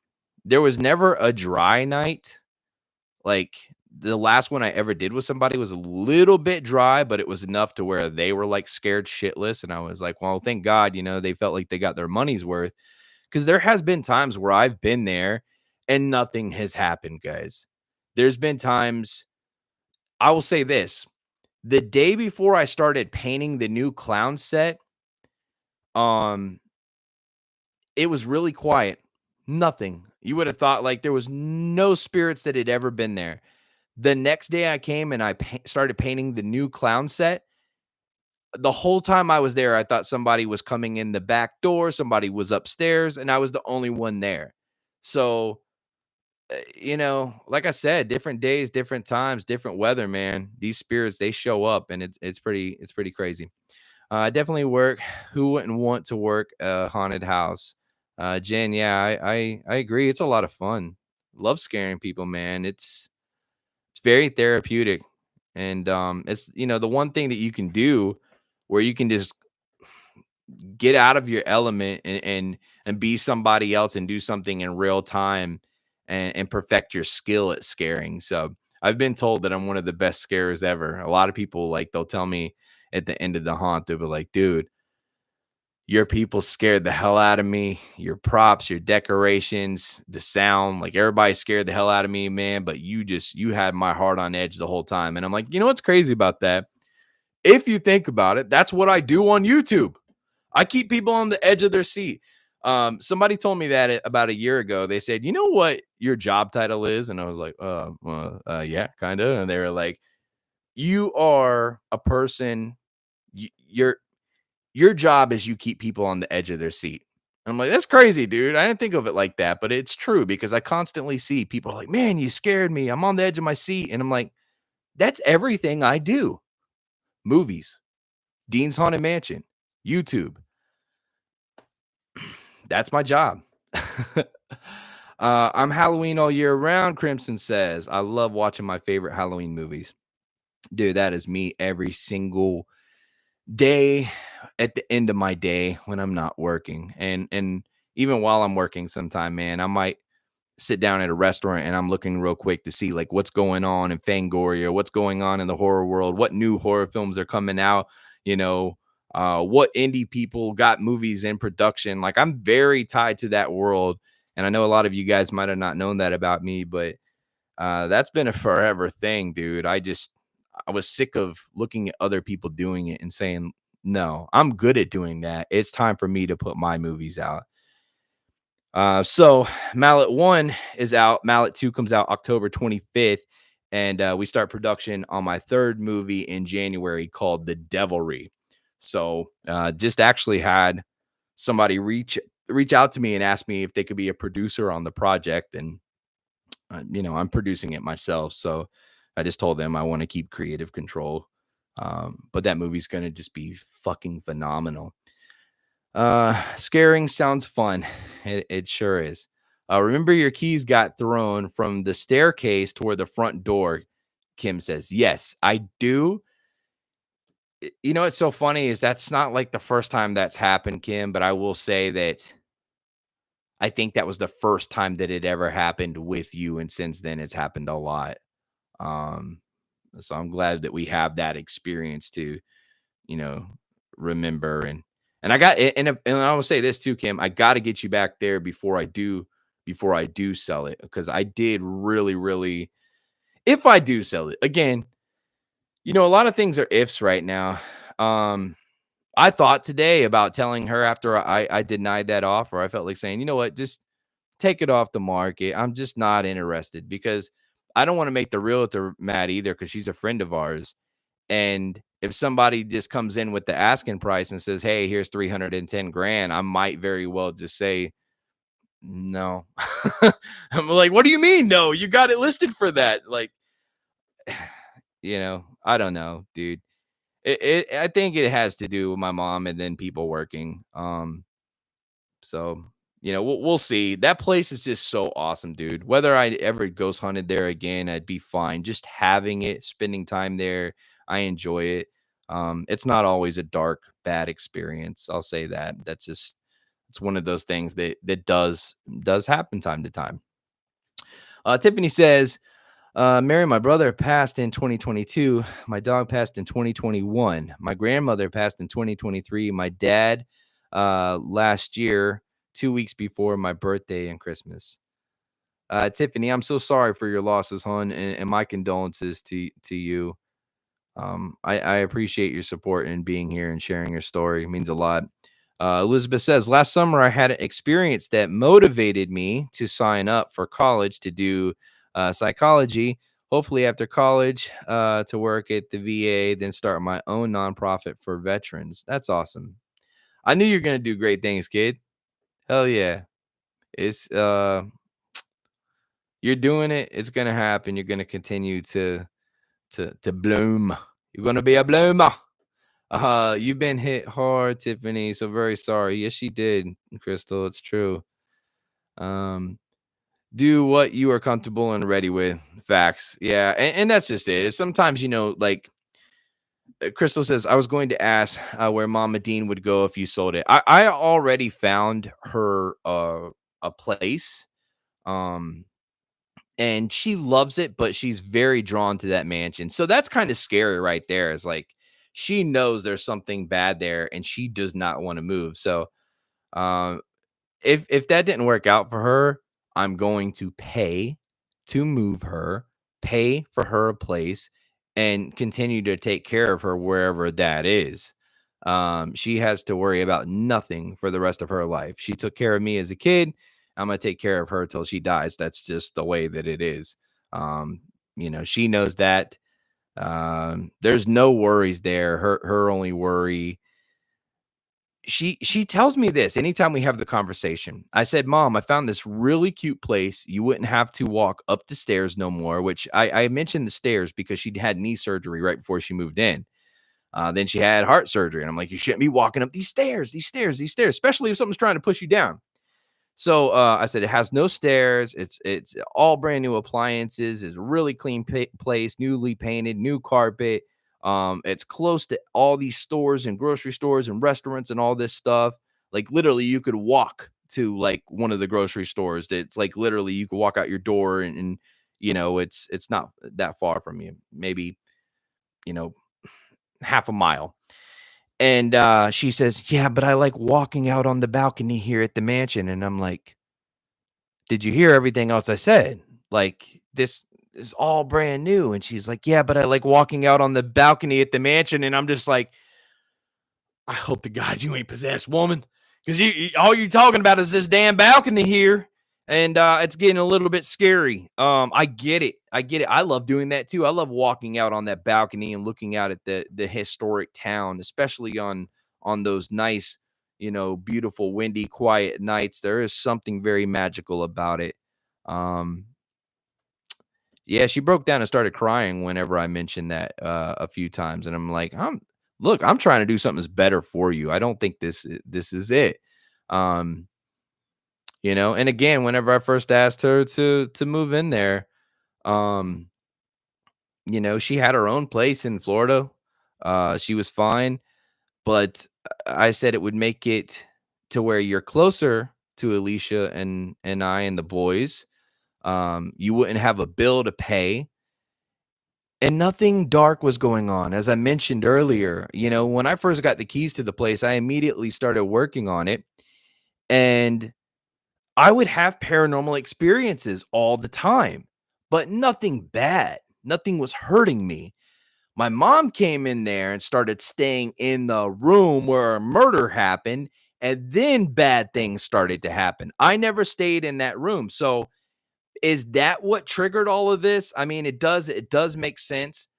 there was never a dry night. Like, the last one I ever did with somebody was a little bit dry, but it was enough to where they were, like, scared shitless, and I was like, "Well, thank God, they felt like they got their money's worth." Because there has been times where I've been there and nothing has happened, guys. There's been times I will say this, the day before I started painting the new clown set, um, it was really quiet. Nothing. You would have thought, like, there was no spirits that had ever been there. The next day I came and I started painting the new clown set. The whole time I was there, I thought somebody was coming in the back door, somebody was upstairs, and I was the only one there. So, like I said, different days, different times, different weather, man. These spirits, they show up and it's pretty crazy. I definitely work. Who wouldn't want to work a haunted house? Jen, yeah, I agree. It's a lot of fun. Love scaring people, man. It's very therapeutic. And it's the one thing that you can do where you can just get out of your element and be somebody else and do something in real time and perfect your skill at scaring. So I've been told that I'm one of the best scarers ever. A lot of people, like, they'll tell me at the end of the haunt, they'll be like, dude, your people scared the hell out of me. Your props, your decorations, the sound, like, everybody scared the hell out of me, man. But you had my heart on edge the whole time. And I'm like, what's crazy about that? If you think about it, that's what I do on YouTube. I keep people on the edge of their seat. Somebody told me that about a year ago. They said, "You know what your job title is?" And I was like, yeah, kind of." And they were like, "You are a person. You're your job is you keep people on the edge of their seat." I'm like, "That's crazy, dude. I didn't think of it like that, but it's true because I constantly see people like, man, you scared me. I'm on the edge of my seat." And I'm like, that's everything I do. Movies, Dean's Haunted Mansion, YouTube. That's my job. I'm Halloween all year round, Crimson says. I love watching my favorite Halloween movies. Dude, that is me every single day at the end of my day when I'm not working. And even while I'm working sometime, man, I might sit down at a restaurant and I'm looking real quick to see, like, what's going on in Fangoria, what's going on in the horror world, what new horror films are coming out, you know, what indie people got movies in production. Like, I'm very tied to that world. And I know a lot of you guys might have not known that about me, but that's been a forever thing, dude. I was sick of looking at other people doing it and saying, no, I'm good at doing that. It's time for me to put my movies out. So Mallet 1 is out. Mallet 2 comes out October 25th. And we start production on my third movie in January called The Devilry. So just actually had somebody reach out to me and ask me if they could be a producer on the project. And, I'm producing it myself. So I just told them I want to keep creative control. But that movie's going to just be fucking phenomenal. Scaring sounds fun. It sure is. Remember your keys got thrown from the staircase toward the front door. Kim says, yes, I do. What's so funny is that's not like the first time that's happened, Kim, but I will say that I think that was the first time that it ever happened with you. And since then it's happened a lot. Um, so I'm glad that we have that experience to, you know, remember and I got and I will say this too, Kim. I got to get you back there before I do sell it because I did really, really. If I do sell it again, a lot of things are ifs right now. Um, I thought today about telling her after I denied that offer. I felt like saying, you know what, just take it off the market. I'm just not interested because I don't want to make the realtor mad either because she's a friend of ours. And if somebody just comes in with the asking price and says, "Hey, here's 310 grand," I might very well just say, "No." I'm like, "What do you mean no? You got it listed for that." Like, I don't know, dude. I think it has to do with my mom and then people working. So We'll see. That place is just so awesome, dude. Whether I ever ghost hunted there again, I'd be fine. Just having it, spending time there, I enjoy it. It's not always a dark, bad experience. I'll say that. It's one of those things that does happen time to time. Tiffany says, Mary, my brother passed in 2022. My dog passed in 2021. My grandmother passed in 2023. My dad last year, 2 weeks before my birthday and Christmas. Tiffany, I'm so sorry for your losses, hon, and my condolences to you. I appreciate your support and being here and sharing your story. It means a lot. Elizabeth says, last summer I had an experience that motivated me to sign up for college to do psychology. Hopefully, after college, to work at the VA, then start my own nonprofit for veterans. That's awesome. I knew you're gonna do great things, kid. Hell yeah! It's you're doing it. It's gonna happen. You're gonna continue to bloom. You're gonna be a bloomer. You've been hit hard, Tiffany, so very sorry. Yes, she did, Crystal, it's true. Um, do what you are comfortable and ready with. Facts. Yeah, and that's just it. Sometimes, like Crystal says, I was going to ask where Mama Dean would go if you sold it. I already found her a place. Um, and she loves it, but she's very drawn to that mansion. So that's kind of scary right there. Is like she knows there's something bad there and she does not want to move. So um if that didn't work out for her, I'm going to pay to move her, pay for her a place, and continue to take care of her wherever that is. She has to worry about nothing for the rest of her life. She took care of me as a kid. I'm gonna take care of her till she dies. That's just the way that it is. She knows that. There's no worries there. Her only worry, she tells me this anytime we have the conversation. I said, Mom, I found this really cute place. You wouldn't have to walk up the stairs no more, which I mentioned the stairs because she'd had knee surgery right before she moved in. Then she had heart surgery. And I'm like, you shouldn't be walking up these stairs, especially if someone's trying to push you down. So I said it has no stairs. It's all brand new appliances. It's really clean place, newly painted, new carpet. It's close to all these stores and grocery stores and restaurants and all this stuff. Like literally, you could walk to like one of the grocery stores. That's like literally you could walk out your door and it's not that far from you. Maybe you know half a mile. And she says, "Yeah, but I like walking out on the balcony here at the mansion." And I'm like, did you hear everything else I said? Like, this is all brand new. And she's like, yeah, but I like walking out on the balcony at the mansion. And I'm just like, I hope to God you ain't possessed, woman. Because all you're talking about is this damn balcony here. And it's getting a little bit scary. I get it. I get it. I love doing that too. I love walking out on that balcony and looking out at the historic town, especially on those nice, beautiful, windy, quiet nights. There is something very magical about it. Um, yeah, she broke down and started crying whenever I mentioned that a few times, and I'm like, I'm trying to do something that's better for you. I don't think this is it. Um, and again, whenever I first asked her to move in there, um, she had her own place in Florida. She was fine, but I said it would make it to where you're closer to Alicia and I and the boys. You wouldn't have a bill to pay. And nothing dark was going on. As I mentioned earlier, when I first got the keys to the place, I immediately started working on it. And I would have paranormal experiences all the time, but nothing bad. Nothing was hurting me. My mom came in there and started staying in the room where a murder happened, and then bad things started to happen. I never stayed in that room. So is that what triggered all of this? I mean, it does make sense,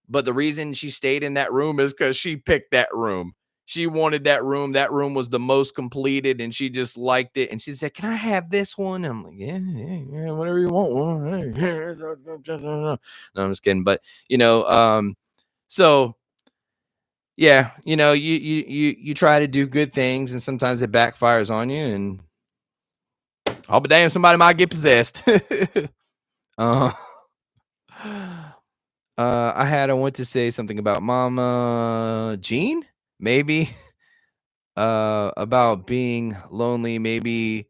but the reason she stayed in that room is because she picked that room. She wanted that room. That room was the most completed, and she just liked it. And she said, "Can I have this one?" And I'm like, "Yeah, yeah, yeah, whatever you want." No, I'm just kidding. But so yeah, you try to do good things, and sometimes it backfires on you, and I'll be damned, somebody might get possessed. uh, I want to say something about Mama Jean, maybe. About being lonely, maybe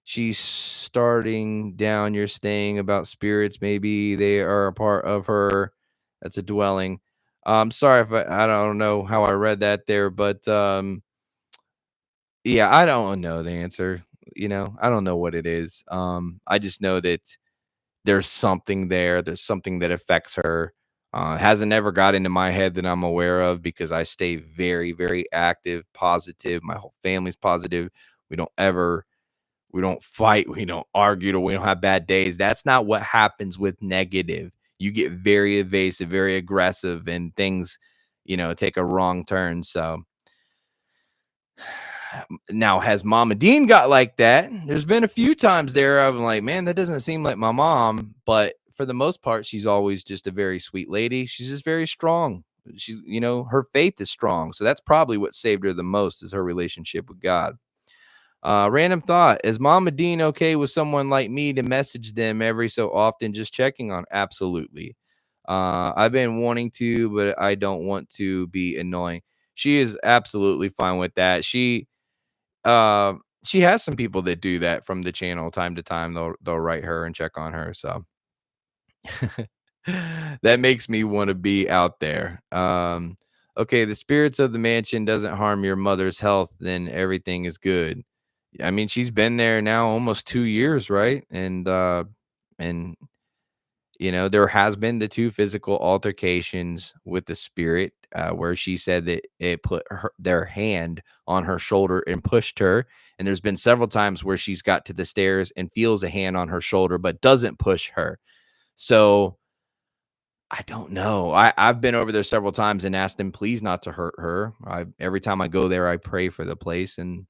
she's starting down your staying about spirits, maybe they are a part of her. That's a dwelling. Sorry if I don't know how I read that there, but yeah, I don't know the answer. I don't know what it is. I just know that there's something there. There's something that affects her. Hasn't ever got into my head that I'm aware of because I stay very, very active, positive. My whole family's positive. We don't ever, we don't fight, we don't argue, we don't have bad days. That's not what happens with negative. You get very evasive, very aggressive, and things, take a wrong turn. So now, has Mama Dean got like that? There's been a few times there I'm like, man, that doesn't seem like my mom. But for the most part, she's always just a very sweet lady. She's just very strong. She's, her faith is strong. So that's probably what saved her the most is her relationship with God. Random thought. Is Mama Dean okay with someone like me to message them every so often, just checking on? Absolutely. I've been wanting to, but I don't want to be annoying. She is absolutely fine with that. She has some people that do that from the channel time to time. They'll write her and check on her, so that makes me wanna be out there. Okay, the spirits of the mansion doesn't harm your mother's health, then everything is good. I mean, she's been there now almost 2 years, right? And there has been the 2 physical altercations with the spirit, where she said that it put their hand on her shoulder and pushed her, and there's been several times where she's got to the stairs and feels a hand on her shoulder, but doesn't push her. So, I don't know. I've been over there several times and asked them please not to hurt her. Every time I go there, I pray for the place, and,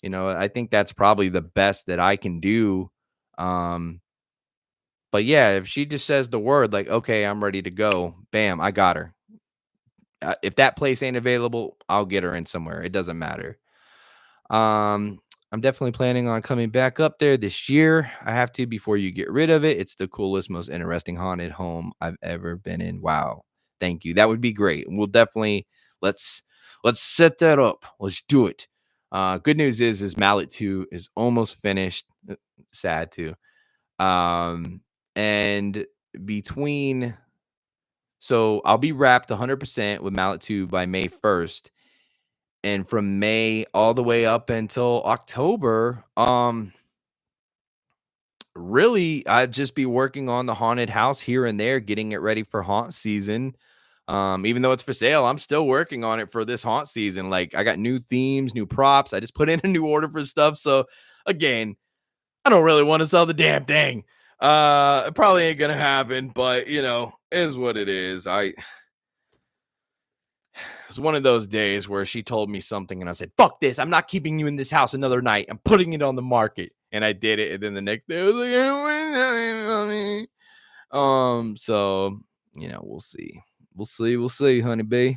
I think that's probably the best that I can do, um but yeah, if she just says the word like, "Okay, I'm ready to go," bam, I got her. If that place ain't available, I'll get her in somewhere. It doesn't matter. Um, I'm definitely planning on coming back up there this year. I have to before you get rid of it. It's the coolest, most interesting haunted home I've ever been in. Wow. Thank you. That would be great. We'll definitely let's let's set that up. Let's do it. Good news is Mallet 2 is almost finished. Sad too. Um, and between so I'll be wrapped 100% with Mallet 2 by May 1st. And from May all the way up until October, really I'd just be working on the haunted house here and there, getting it ready for haunt season. Even though it's for sale, I'm still working on it for this haunt season. Like I got new themes, new props. I just put in a new order for stuff. So again, I don't really want to sell the damn thing. It probably ain't gonna happen, but it is what it is. It's one of those days where she told me something and I said, "Fuck this. I'm not keeping you in this house another night. I'm putting it on the market." And I did it. And then the next day I was like, "I don't wanna tell you, mommy." So we'll see. We'll see, honey bee.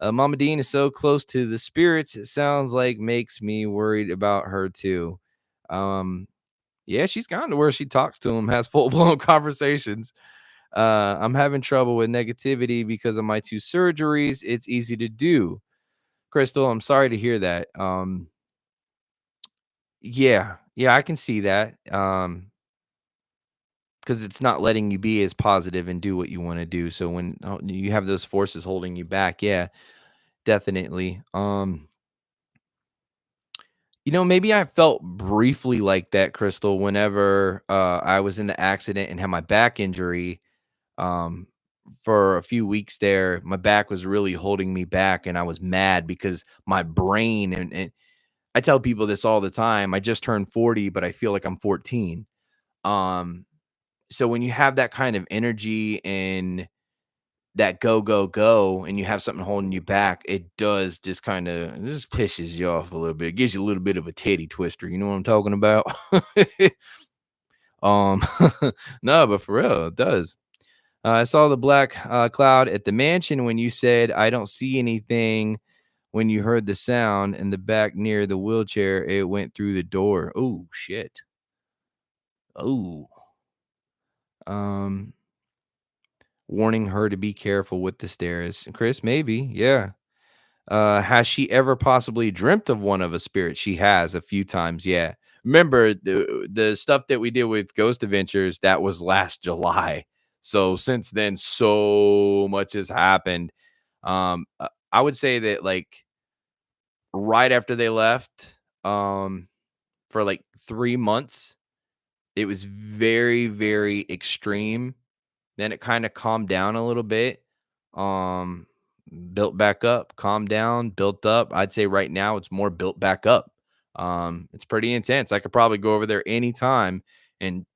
Mama Dean is so close to the spirits, it sounds like makes me worried about her too. Um, yeah, she's gotten to where she talks to him, has full-blown conversations. I'm having trouble with negativity because of my 2 surgeries. It's easy to do. Crystal, I'm sorry to hear that. Yeah, yeah, I can see that. Because it's not letting you be as positive and do what you want to do. So when you have those forces holding you back, yeah, definitely. Maybe I felt briefly like that, Crystal, whenever I was in the accident and had my back injury. Um, for a few weeks there, my back was really holding me back, and I was mad because my brain and I tell people this all the time. I just turned 40, but I feel like I'm 14. Um, so when you have that kind of energy and that go, go, go, and you have something holding you back, it does just kind of just pisses you off a little bit. It gives you a little bit of a titty twister. You know what I'm talking about? um, no, but for real, it does. I saw the black cloud at the mansion when you said, I don't see anything. When you heard the sound in the back near the wheelchair, it went through the door. Oh, shit. Oh, um, warning her to be careful with the stairs. Chris, maybe, yeah. Has she ever possibly dreamt of one of a spirit? She has a few times, yeah. Remember the stuff that we did with Ghost Adventures, that was last July. So since then, so much has happened. I would say that like right after they left, for like 3 months, it was very, very extreme. Then it kinda calmed down a little bit, um, built back up, calmed down, built up. I'd say right now it's more built back up. It's pretty intense. I could probably go over there anytime and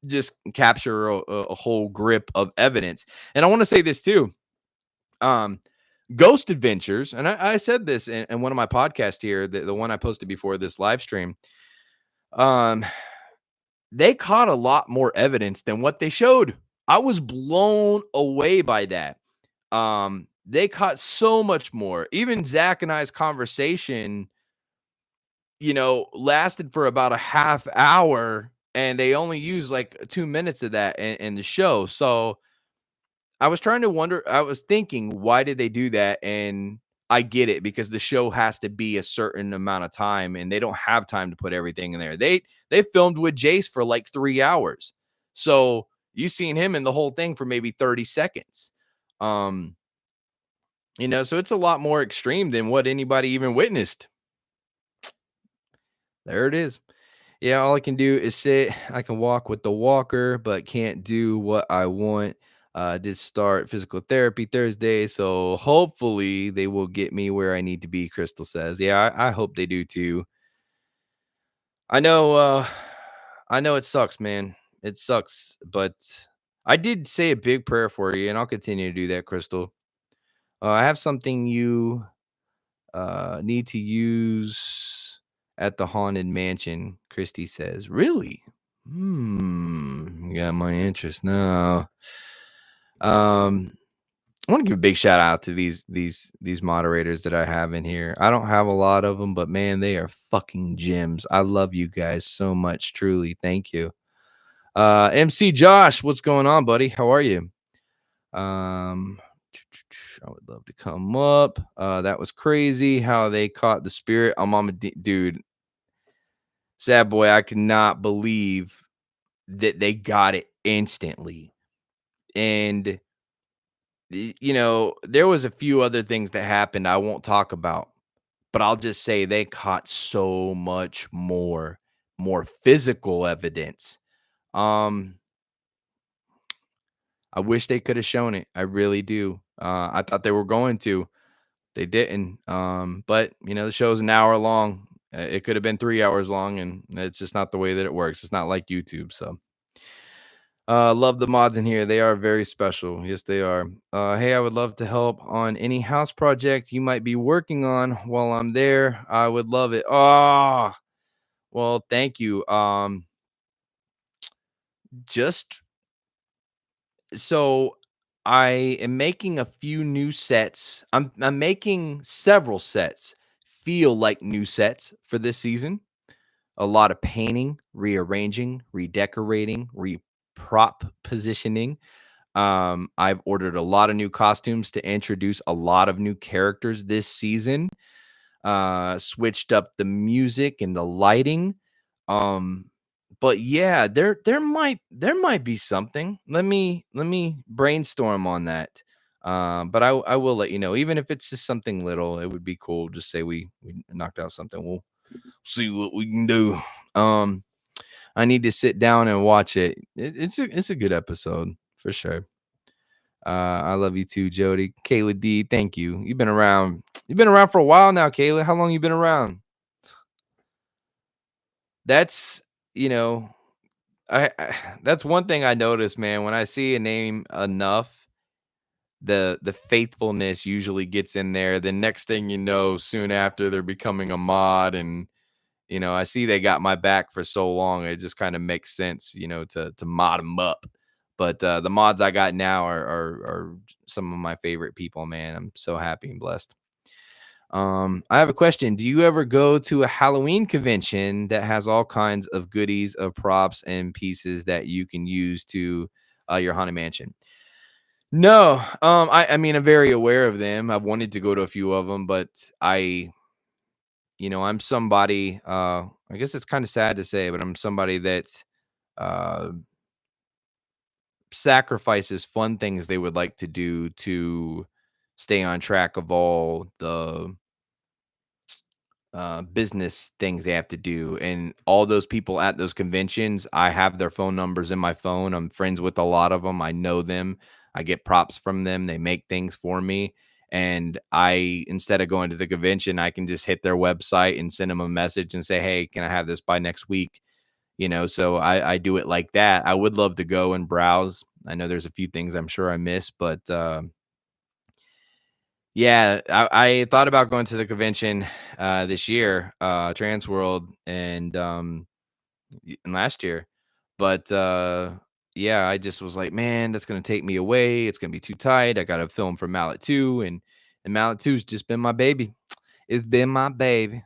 just capture a whole grip of evidence. And I wanna say this too, um, Ghost Adventures, and I said this in one of my podcasts here, the one I posted before this live stream, um, they caught a lot more evidence than what they showed. I was blown away by that. They caught so much more. Even Zach and I's conversation, lasted for about a half hour, and they only used like 2 minutes of that in the show. So I was thinking, why did they do that? And I get it because the show has to be a certain amount of time and they don't have time to put everything in there. They filmed with Jace for like 3 hours. So you seen him in the whole thing for maybe 30 seconds. Um, so it's a lot more extreme than what anybody even witnessed. There it is. Yeah, all I can do is sit. I can walk with the walker, but can't do what I want. Did start physical therapy Thursday, so hopefully they will get me where I need to be. Crystal says, "Yeah, I hope they do too." I know, I know it sucks, man. It sucks, but I did say a big prayer for you, and I'll continue to do that, Crystal. I have something you need to use at the haunted mansion, Christy says. Really? Got my interest now. Um, I want to give a big shout out to these moderators that I have in here. I don't have a lot of them, but man, they are fucking gems. I love you guys so much. Truly, thank you. MC Josh, what's going on, buddy? How are you? Um, I would love to come up. That was crazy how they caught the spirit. I'm on a dude. Sad boy, I cannot believe that they got it instantly. And there was a few other things that happened I won't talk about, but I'll just say they caught so much more physical evidence. Um, I wish they could have shown it. I really do. I thought they were going to. They didn't. But the show's an hour long. It could have been 3 hours long, and it's just not the way that it works. It's not like YouTube. So, love the mods in here. They are very special. Yes, they are. Hey, I would love to help on any house project you might be working on while I'm there. I would love it. Oh, well, thank you. Just so I am making a few new sets. I'm making several sets feel like new sets for this season. A lot of painting, rearranging, redecorating, prop positioning. I've ordered a lot of new costumes to introduce a lot of new characters this season. Switched up the music and the lighting. Um, but yeah, there might be something. Let me brainstorm on that. But I will let you know, even if it's just something little, it would be cool. Just say we knocked out something. We'll see what we can do. Um, I need to sit down and watch it. It's a good episode for sure. I love you too, Jody. Kayla D, thank you. You've been around. You've been around for a while now, Kayla. How long you been around? That's you know, I that's one thing I notice, man. When I see a name enough, the faithfulness usually gets in there. The next thing you know, soon after they're becoming a mod, and I see they got my back for so long. It just kind of makes sense, to mod them up. But the mods I got now are some of my favorite people, man. I'm so happy and blessed. I have a question. Do you ever go to a Halloween convention that has all kinds of goodies of props and pieces that you can use to your haunted mansion? No, I mean, I'm very aware of them. I've wanted to go to a few of them, but I'm somebody. I guess it's kind of sad to say, but I'm somebody that uh, sacrifices fun things they would like to do to stay on track of all the business things they have to do. And all those people at those conventions, I have their phone numbers in my phone. I'm friends with a lot of them. I know them. I get props from them. They make things for me. And instead of going to the convention, I can just hit their website and send them a message and say, hey, can I have this by next week? So I do it like that. I would love to go and browse. I know there's a few things I'm sure I miss, but yeah, I thought about going to the convention this year, Trans World, and last year, but yeah, I just was like, man, that's gonna take me away. It's gonna be too tight. I got to film for Mallet 2, and Mallet 2's just been my baby. It's been my baby.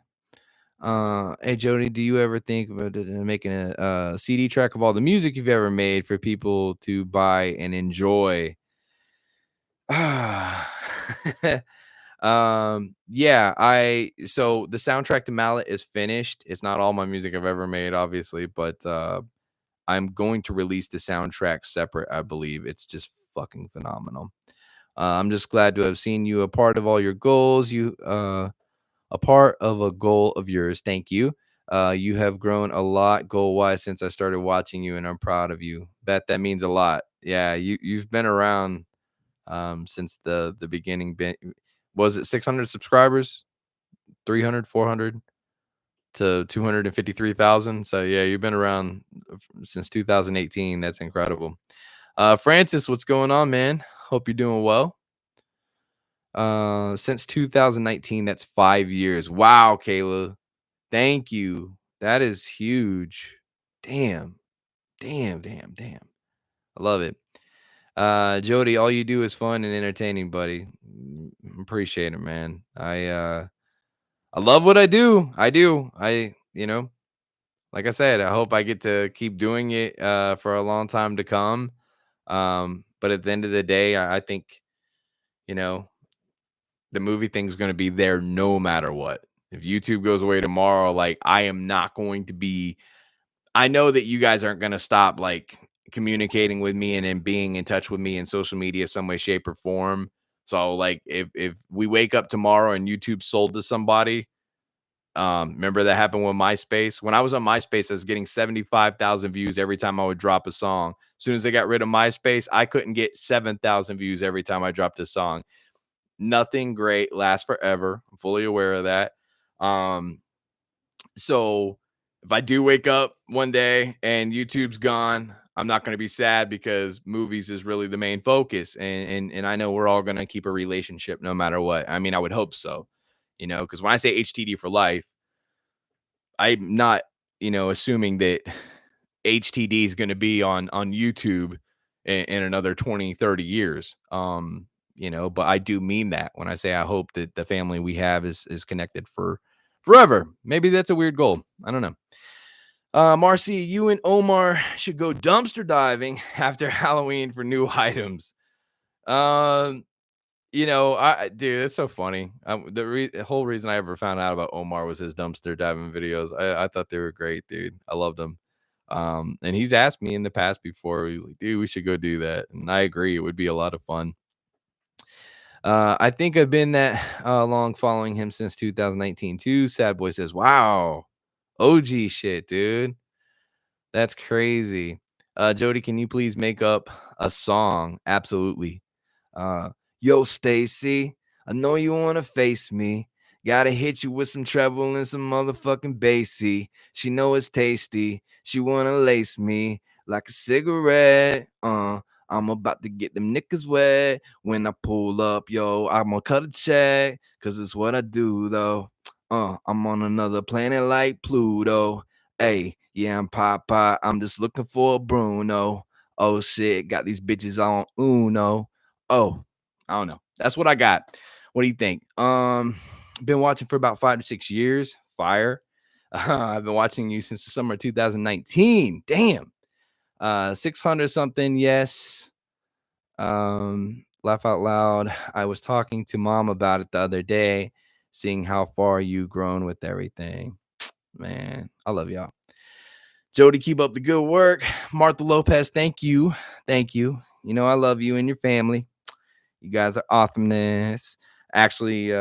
Hey Jody, do you ever think about making a CD track of all the music you've ever made for people to buy and enjoy? Ah. Yeah, I so the soundtrack to Mallet is finished. It's not all my music I've ever made, obviously, but I'm going to release the soundtrack separate, I believe. It's just fucking phenomenal. I'm just glad to have seen you a part of all your goals. A part of a goal of yours. Thank you. You have grown a lot goal wise since I started watching you, and I'm proud of you. Bet that means a lot. Yeah, you've been around since the beginning. Was it 600 subscribers? 300, 400 to 253,000. So yeah, you've been around since 2018. That's incredible. Francis, what's going on, man? Hope you're doing well. Since 2019, that's 5 years. Wow, Kayla. Thank you. That is huge. Damn. Damn, damn, damn. I love it. Jody, all you do is fun and entertaining, buddy. Appreciate it, man. I love what I do. I do. Like I said, I hope I get to keep doing it for a long time to come. But at the end of the day, I think, you know, the movie thing's gonna be there no matter what. If YouTube goes away tomorrow, like I am not going to be I know that you guys aren't gonna stop like communicating with me and being in touch with me in social media some way, shape, or form. So like if we wake up tomorrow and YouTube sold to somebody, remember that happened with MySpace? When I was on MySpace, I was getting 75,000 views every time I would drop a song. As soon as they got rid of MySpace, I couldn't get 7,000 views every time I dropped a song. Nothing great lasts forever. I'm fully aware of that. Um, so if I do wake up one day and YouTube's gone, I'm not going to be sad because movies is really the main focus, and I know we're all going to keep a relationship no matter what. I mean, I would hope so, because when I say HTD for life, I'm not, assuming that HTD is going to be on YouTube in another 20, 30 years. But I do mean that when I say I hope that the family we have is connected for forever. Maybe that's a weird goal. I don't know. Marcy, you and Omar should go dumpster diving after Halloween for new items. Um, dude, that's so funny. The whole reason I ever found out about Omar was his dumpster diving videos. I thought they were great, dude. I loved them. And he's asked me in the past before. He's like, dude, we should go do that. And I agree, it would be a lot of fun. I think I've been that long following him since 2019 too. Sad Boy says, wow, OG shit, dude. That's crazy. Jody, can you please make up a song? Absolutely. Yo, Stacy, I know you wanna face me. Gotta hit you with some treble and some motherfucking bassy. She know it's tasty. She wanna lace me like a cigarette. I'm about to get them knickers wet. When I pull up, yo, I'm gonna cut a check. Cause it's what I do though. I'm on another planet like Pluto. Hey, yeah, I'm Papa. I'm just looking for a Bruno. Oh shit, got these bitches on Uno. Oh, I don't know. That's what I got. What do you think? Been watching for about 5 to 6 years. Fire. I've been watching you since the summer of 2019. Damn. 600 something, yes. Laugh out loud. I was talking to mom about it the other day, seeing how far you grown with everything. Man, I love y'all. Jody, keep up the good work. Martha Lopez, thank you. Thank you. You know, I love you and your family. You guys are awesomeness. Actually,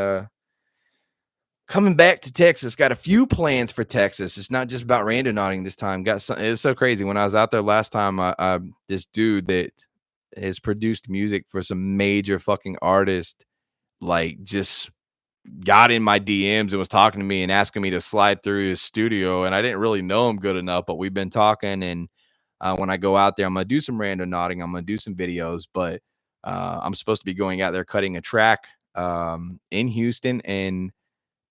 coming back to Texas, got a few plans for Texas. It's not just about randonauting this time. Got some, it's so crazy. When I was out there last time, this dude that has produced music for some major fucking artists, like just got in my DMs and was talking to me and asking me to slide through his studio. And I didn't really know him good enough, but we've been talking. And when I go out there, I'm gonna do some randonauting. I'm gonna do some videos, but I'm supposed to be going out there cutting a track in Houston and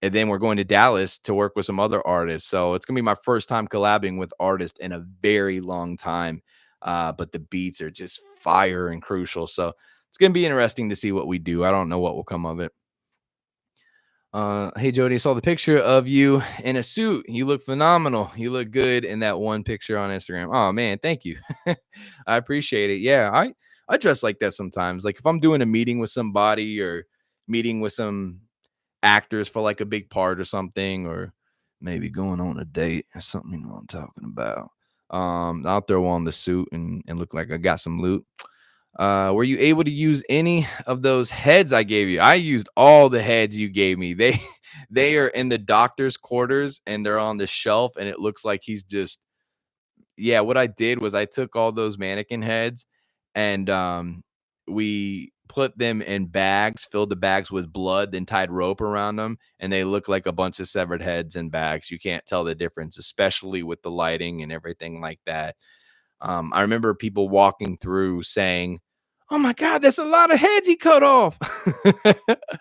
then we're going to Dallas to work with some other artists. So it's gonna be my first time collabing with artists in a very long time. But the beats are just fire and crucial. So it's gonna be interesting to see what we do. I don't know what will come of it. Hey Jody, I saw the picture of you in a suit. You look phenomenal. You look good in that one picture on Instagram. Oh man, thank you. I appreciate it. Yeah, I dress like that sometimes. Like if I'm doing a meeting with somebody or meeting with some actors for like a big part or something, or maybe going on a date or something, you know what I'm talking about. I'll throw on the suit and look like I got some loot. Were you able to use any of those heads I gave you? I used all the heads you gave me. They they are in the doctor's quarters and they're on the shelf, and it looks like he's just yeah, what I did was I took all those mannequin heads and we put them in bags, filled the bags with blood, then tied rope around them, and they look like a bunch of severed heads in bags. You can't tell the difference, especially with the lighting and everything like that. I remember people walking through saying, "Oh my God, that's a lot of heads he cut off."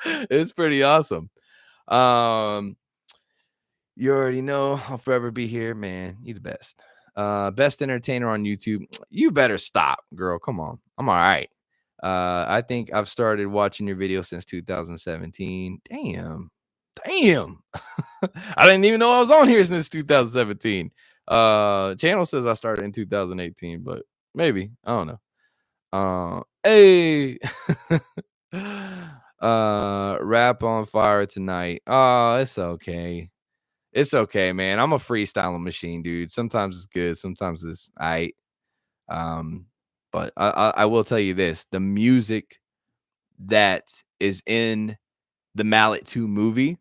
It's pretty awesome. Um, you already know I'll forever be here, man. You the best. Best entertainer on YouTube. You better stop, girl. Come on. I'm all right. I think I've started watching your videos since 2017. Damn. Damn. I didn't even know I was on here since 2017. Channel says I started in 2018, but maybe. I don't know. Hey. Rap on fire tonight. Oh, it's okay. It's okay, man. I'm a freestyling machine, dude. Sometimes it's good, sometimes it's I. Um, but I will tell you this: the music that is in the Mallet 2 movie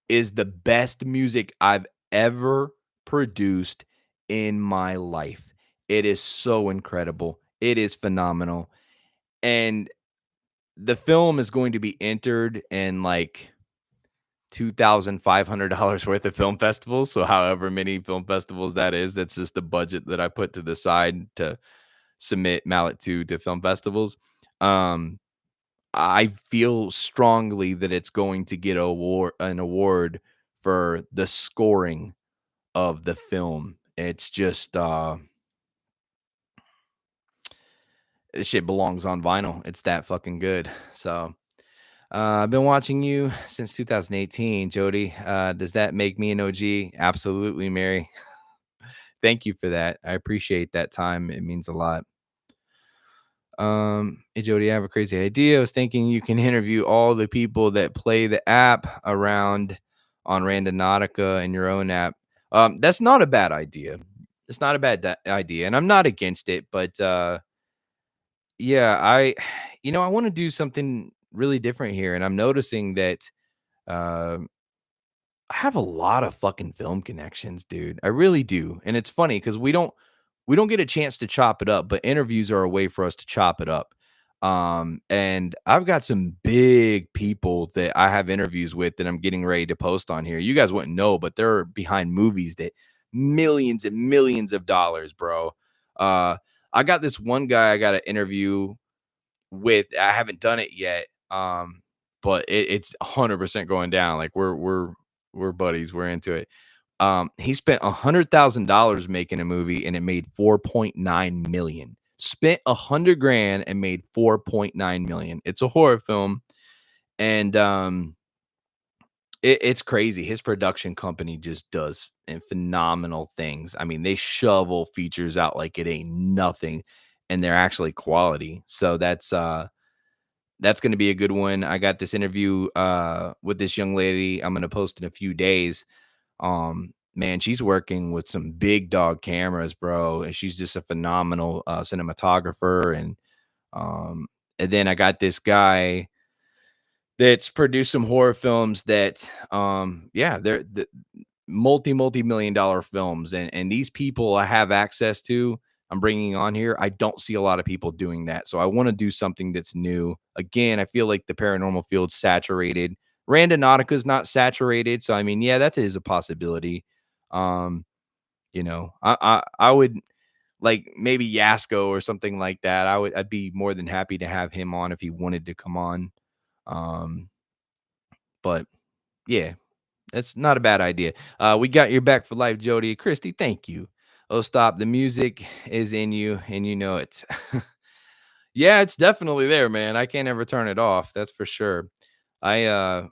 is the best music I've ever produced in my life. It is so incredible. It is phenomenal. And the film is going to be entered in like $2,500 worth of film festivals. So, however many film festivals that is, that's just the budget that I put to the side to submit Mallet to film festivals. Um, I feel strongly that it's going to get an award for the scoring of the film. It's just this shit belongs on vinyl. It's that fucking good. So I've been watching you since 2018, Jody. Does that make me an OG? Absolutely, Mary. Thank you for that. I appreciate that time. It means a lot. Hey Jody, I have a crazy idea. I was thinking you can interview all the people that play the app around on Randonautica and your own app. That's not a bad idea. It's not a bad idea, and I'm not against it. But yeah, I want to do something really different here, and I'm noticing that uh, I have a lot of fucking film connections, dude. I really do. And it's funny because we don't get a chance to chop it up, but interviews are a way for us to chop it up. And I've got some big people that I have interviews with that I'm getting ready to post on here. You guys wouldn't know, but they're behind movies that millions and millions of dollars, bro. Uh I got this one guy I got to interview with. I haven't done it yet. But it's 100% going down. Like we're buddies. We're into it. He spent $100,000 making a movie and it made 4.9 million. Spent 100 grand and made 4.9 million. It's a horror film, and It's crazy. His production company just does phenomenal things. I mean, they shovel features out like it ain't nothing, and they're actually quality. So that's gonna be a good one. I got this interview with this young lady I'm gonna post in a few days. Man, she's working with some big dog cameras, bro, and she's just a phenomenal cinematographer. Um, and then I got this guy that's produced some horror films that, yeah, they're the multi-million dollar films, and these people I have access to, I'm bringing on here. I don't see a lot of people doing that, so I wanna do something that's new. Again, I feel like the paranormal field's saturated. Randonautica's not saturated, so, I mean, yeah, that is a possibility. Um, I would like, maybe Yasko or something like that. I'd be more than happy to have him on if he wanted to come on. Um, but yeah, that's not a bad idea. We got your back for life, Jody. Christy, thank you. Oh, stop. The music is in you, and you know it. Yeah, it's definitely there, man. I can't ever turn it off. That's for sure. I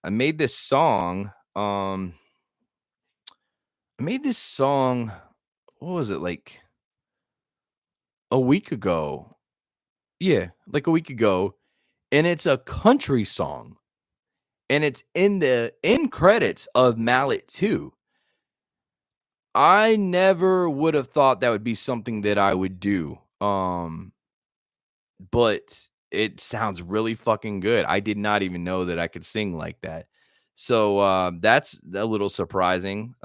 made this song. I made this song. What was it, like a week ago? Yeah, like a week ago, and it's a country song, and it's in the end credits of Mallet 2. I never would have thought that would be something that I would do. But it sounds really fucking good. I did not even know that I could sing like that. So that's a little surprising.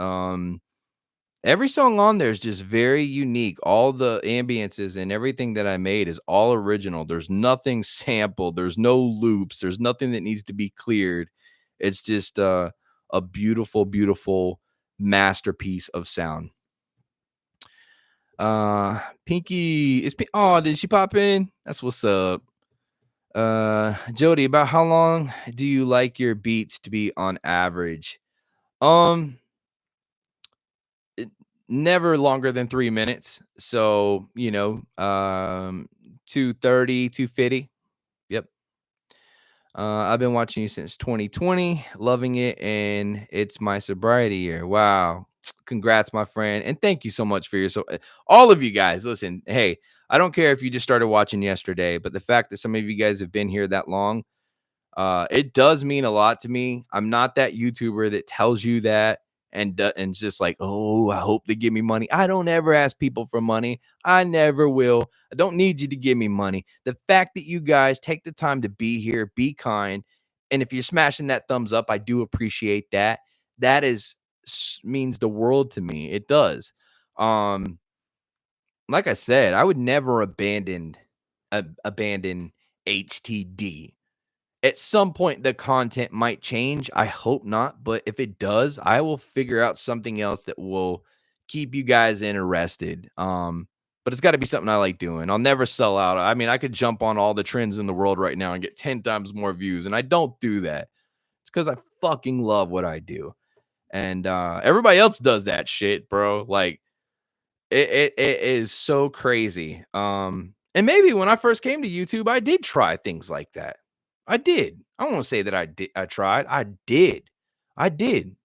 Every song on there is just very unique. All the ambiences and everything that I made is all original. There's nothing sampled. There's no loops. There's nothing that needs to be cleared. It's just a beautiful, beautiful masterpiece of sound. Pinky oh, did she pop in? That's what's up. Jody, about how long do you like your beats to be on average? Um, it, Never longer than 3 minutes. So, 230, 250. Yep. I've been watching you since 2020, loving it, and it's my sobriety year. Wow. Congrats, my friend. And thank you so much for all of you guys. Listen, hey, I don't care if you just started watching yesterday, but the fact that some of you guys have been here that long, it does mean a lot to me. I'm not that YouTuber that tells you that and just like, oh, I hope they give me money. I don't ever ask people for money. I never will. I don't need you to give me money. The fact that you guys take the time to be here, be kind, and if you're smashing that thumbs up, I do appreciate that. That is means the world to me. It does. Um, like I said, I would never abandon HTD. At some point, the content might change. I hope not, but if it does, I will figure out something else that will keep you guys interested. But it's got to be something I like doing. I'll never sell out. I mean, I could jump on all the trends in the world right now and get 10 times more views, and I don't do that. It's because I fucking love what I do. And everybody else does that shit, bro. Like it is so crazy. And maybe when I first came to YouTube, I did try things like that. I did. I don't want to say that I tried. I did. I did.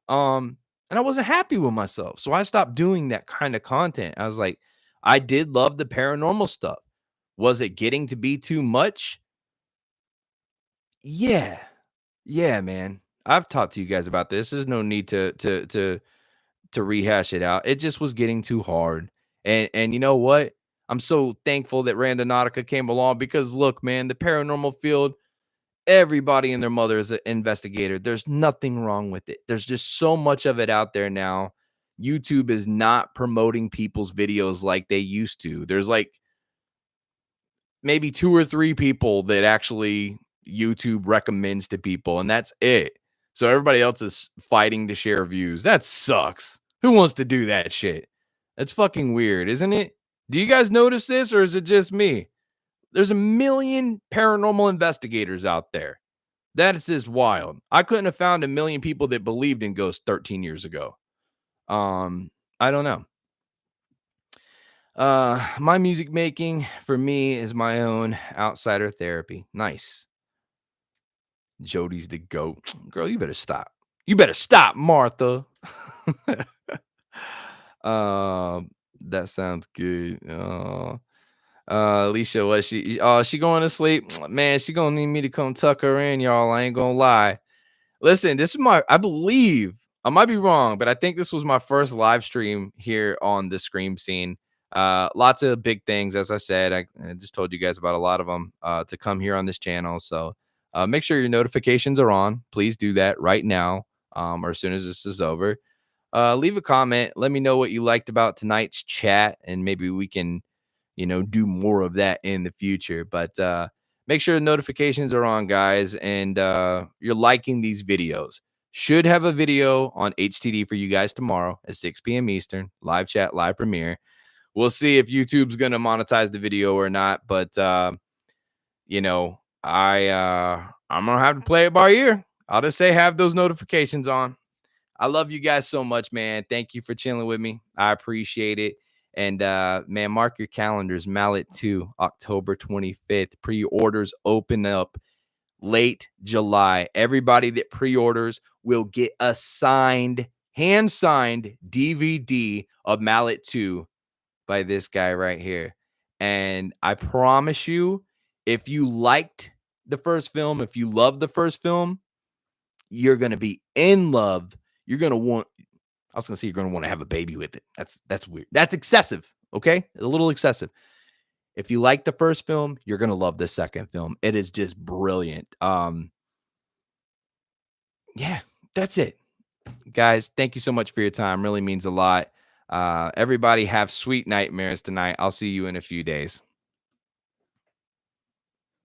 And I wasn't happy with myself. So I stopped doing that kind of content. I was like, I did love the paranormal stuff. Was it getting to be too much? Yeah. Yeah, man. I've talked to you guys about this. There's no need to rehash it out. It just was getting too hard. And you know what? I'm so thankful that Randonautica came along because look, man, the paranormal field, everybody and their mother is an investigator. There's nothing wrong with it. There's just so much of it out there now. YouTube is not promoting people's videos like they used to. There's like maybe 2 or 3 people that actually YouTube recommends to people, and that's it. So everybody else is fighting to share views. That sucks. Who wants to do that shit? That's fucking weird, isn't it? Do you guys notice this or is it just me? There's a million paranormal investigators out there. That is just wild. I couldn't have found a million people that believed in ghosts 13 years ago. Um, I don't know. My music making for me is my own outsider therapy. Nice. Jody's the goat. Girl, you better stop. You better stop, Martha. um, that sounds good. Alicia, what she going to sleep? Man, she gonna need me to come tuck her in, y'all. I ain't gonna lie. Listen, this is I believe, I might be wrong, but I think this was my first live stream here on the Scream Scene. Lots of big things, as I said. I just told you guys about a lot of them to come here on this channel. So make sure your notifications are on. Please do that right now or as soon as this is over. Leave a comment. Let me know what you liked about tonight's chat, and maybe we can, do more of that in the future. But make sure the notifications are on, guys, and you're liking these videos. Should have a video on HTD for you guys tomorrow at 6 p.m. Eastern, live chat, live premiere. We'll see if YouTube's gonna monetize the video or not, but I'm gonna have to play it by ear. I'll just say have those notifications on. I love you guys so much, man. Thank you for chilling with me. I appreciate it. And man, mark your calendars. Mallet 2, October 25th. Pre-orders open up late July. Everybody that pre-orders will get a hand-signed DVD of Mallet 2 by this guy right here. And I promise you, if you liked the first film, if you loved the first film, you're going to be in love. You're going to want, I was going to say you're going to want to have a baby with it. That's weird. That's excessive. Okay. A little excessive. If you like the first film, you're going to love the second film. It is just brilliant. Yeah, that's it. Guys, thank you so much for your time. Really means a lot. Everybody have sweet nightmares tonight. I'll see you in a few days.